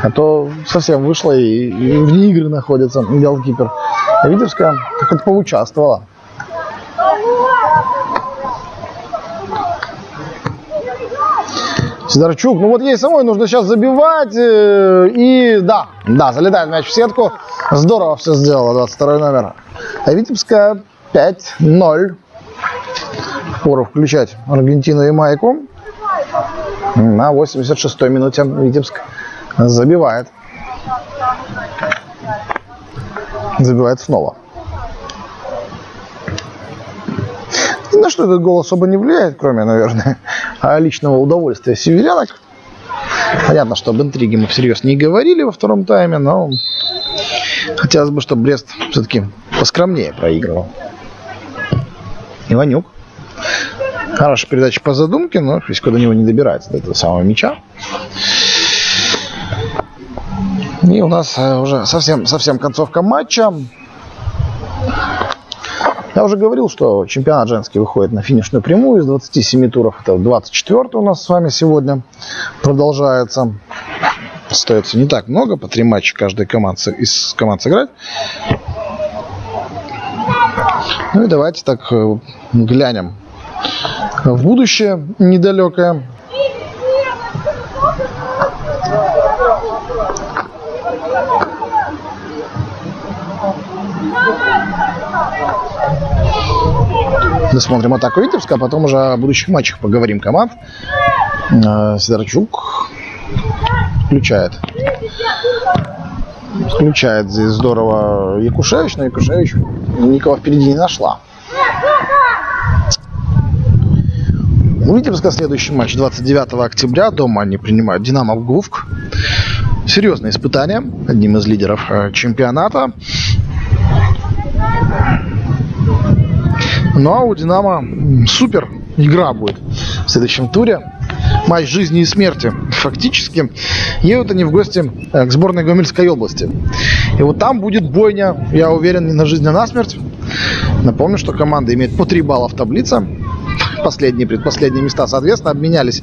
А то совсем вышла и вне игры находится голкипер. А Витебская так вот поучаствовала. Сидорчук, ну вот ей самой нужно сейчас забивать. И да, залетает мяч в сетку. Здорово все сделала, 22 номер. А Витебская 5-0. Пора включать Аргентину и Майку. На 86-й минуте Витебск забивает. Забивает снова. Ни на что этот гол особо не влияет, кроме, наверное, личного удовольствия северянок. Понятно, что об интриге мы всерьез не говорили во втором тайме, но хотелось бы, чтобы Брест все-таки поскромнее проигрывал. Иванюк. Хорошая передача по задумке, но Фисько до него не добирается, до этого самого мяча. И у нас уже совсем концовка матча. Я уже говорил, что чемпионат женский выходит на финишную прямую. Из 27 туров это 24 у нас с вами сегодня продолжается. Остается не так много, по 3 матча каждая из команд сыграть. Ну и давайте так глянем в будущее недалекое. Досмотрим атаку Витебска, а потом уже о будущих матчах поговорим команд. Сидорчук включает здесь здорово Якушевич, но Якушевич никого впереди не нашла. У Витебска следующий матч 29 октября. Дома они принимают Динамо в Гувк. Серьезное испытание. Одним из лидеров чемпионата. Ну а у Динамо супер игра будет в следующем туре. Матч жизни и смерти. Фактически едут они в гости к сборной Гомельской области. И вот там будет бойня, я уверен, не на жизнь, а на смерть. Напомню, что команда имеет по 3 балла в таблице. Последние, предпоследние места, соответственно, обменялись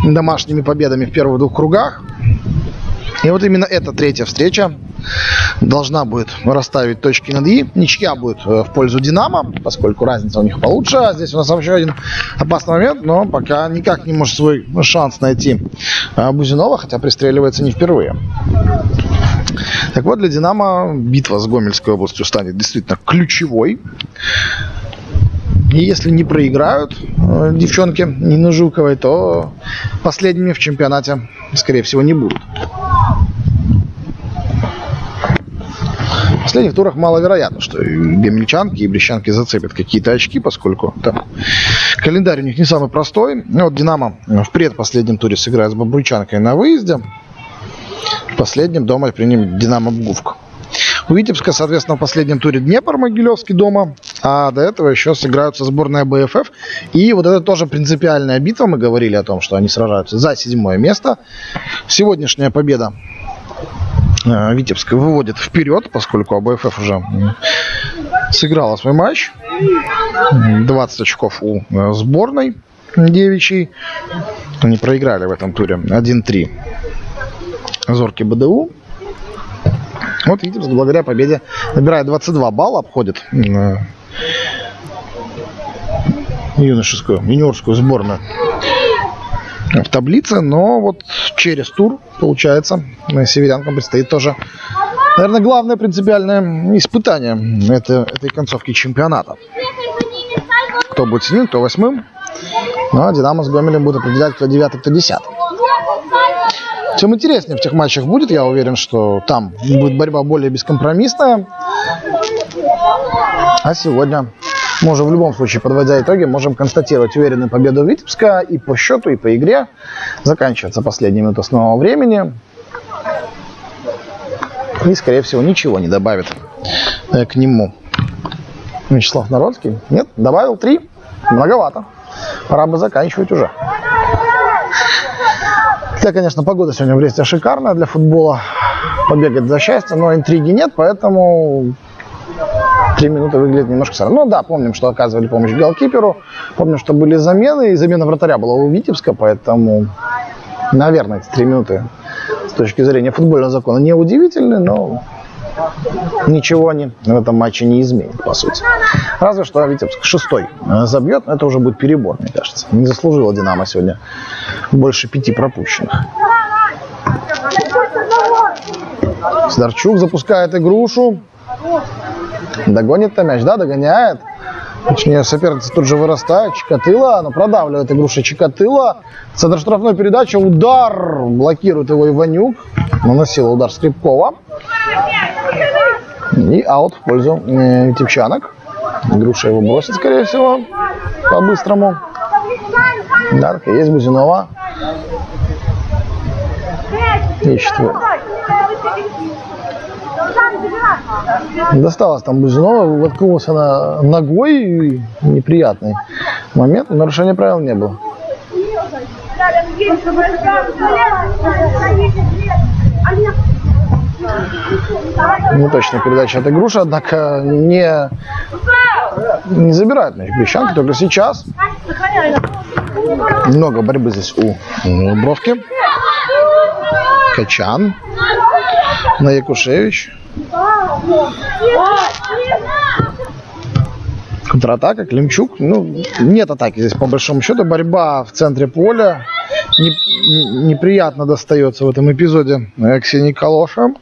домашними победами в первых 2 кругах. И вот именно эта 3-я встреча должна будет расставить точки над «и». Ничья будет в пользу «Динамо», поскольку разница у них получше. А здесь у нас еще один опасный момент, но пока никак не может свой шанс найти Бузинова, хотя пристреливается не впервые. Так вот, для «Динамо» битва с Гомельской областью станет действительно ключевой. И если не проиграют девчонки Нины Жуковой, то последними в чемпионате, скорее всего, не будут. В последних турах маловероятно, что и гомельчанки, и брещанки зацепят какие-то очки, поскольку там календарь у них не самый простой. Вот «Динамо» в предпоследнем туре сыграет с Бобруйчанкой на выезде. В последнем дома примем «Динамо» в Гувк. У Витебска, соответственно, в последнем туре Днепр Могилевский дома, а до этого еще сыграются сборная БФФ. И вот это тоже принципиальная битва. Мы говорили о том, что они сражаются за 7-е место. Сегодняшняя победа Витебска выводит вперед, поскольку АБФФ уже сыграла свой матч. 20 очков у сборной девичьей. Они проиграли в этом туре 1-3 Зорки БДУ. Вот Витебск благодаря победе набирает 22 балла, обходит юниорскую сборную в таблице, но вот через тур, получается. Северянкам предстоит тоже, наверное, главное принципиальное испытание этой концовки чемпионата. Кто будет 7, кто 8. Ну, а Динамо с Гомелем будут определять, кто 9, кто 10. Тем интереснее в тех матчах будет. Я уверен, что там будет борьба более бескомпромиссная. А сегодня мы уже в любом случае, подводя итоги, можем констатировать уверенную победу Витебска и по счету, и по игре. Заканчивается последняя минута основного времени. И, скорее всего, ничего не добавит к нему Вячеслав Народский. Нет, добавил 3. Многовато. Пора бы заканчивать уже. Хотя, конечно, погода сегодня в Бресте шикарная для футбола. Побегать за счастье, но интриги нет, поэтому 3 минуты выглядит немножко странно. Ну да, помним, что оказывали помощь голкиперу. Помним, что были замены, и замена вратаря была у Витебска, поэтому, наверное, эти 3 минуты с точки зрения футбольного закона не удивительны, но ничего они в этом матче не изменят, по сути. Разве что Витебск 6-й забьет, но это уже будет перебор, мне кажется. Не заслужила Динамо сегодня больше 5 пропущенных. Сидорчук запускает игрушу. Догонит-то мяч, да, догоняет. Точнее, соперница тут же вырастает. Чикатило, но продавливает игруша Чикатило. Центр штрафной передачи, удар. Блокирует его Иванюк. Наносила удар Скрипкова. И аут в пользу витебчанок. Игруша его бросит, скорее всего, по-быстрому. Да, так и есть Бузинова. Ищет его. Досталось там Бузинова, воткнулась она ногой, и неприятный момент, нарушения правил не было. Неточная передача от игруши, однако не забирает мяч Брещанки, только сейчас. Много борьбы здесь у Бровки. Качан. Якушевич. Контратака, Климчук. Ну, нет атаки здесь, по большому счету. Борьба в центре поля. Неприятно достается в этом эпизоде Ксении Калоша.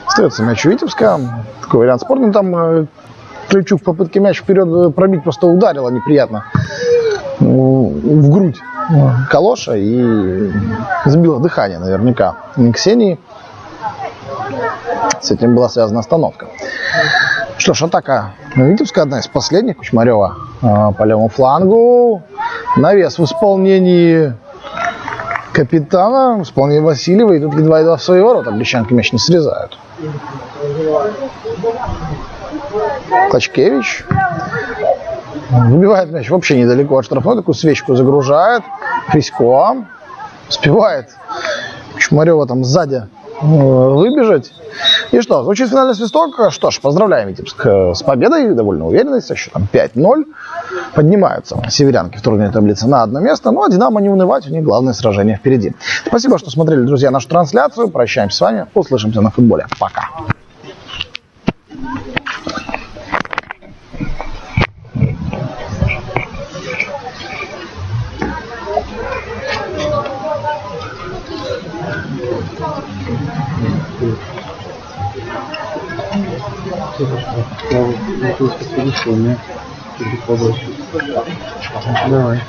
Остается мяч у Витебска. Такой вариант спорный. Там Климчук в попытке мяч вперед пробить просто ударила неприятно в грудь Калоша и сбила дыхание наверняка Ксении. С этим была связана остановка. Что ж, атака Витебска одна из последних. Кучмарева по левому флангу. Навес в исполнении капитана, в исполнении Васильева. И тут едва-едва в свои ворота Брещанки мяч не срезают. Клочкевич выбивает мяч вообще недалеко от штрафной. Такую свечку загружает. Фрисько успевает Кучмарева там сзади выбежать. И что, звучит финальный свисток. Что ж, поздравляем Витебск с победой, довольно уверенно, со счетом 5-0. Поднимаются северянки в турнирной таблице на одно место. Ну а Динамо не унывать, у них главное сражение впереди. Спасибо, что смотрели, друзья, нашу трансляцию. Прощаемся с вами, услышимся на футболе. Пока. Давай.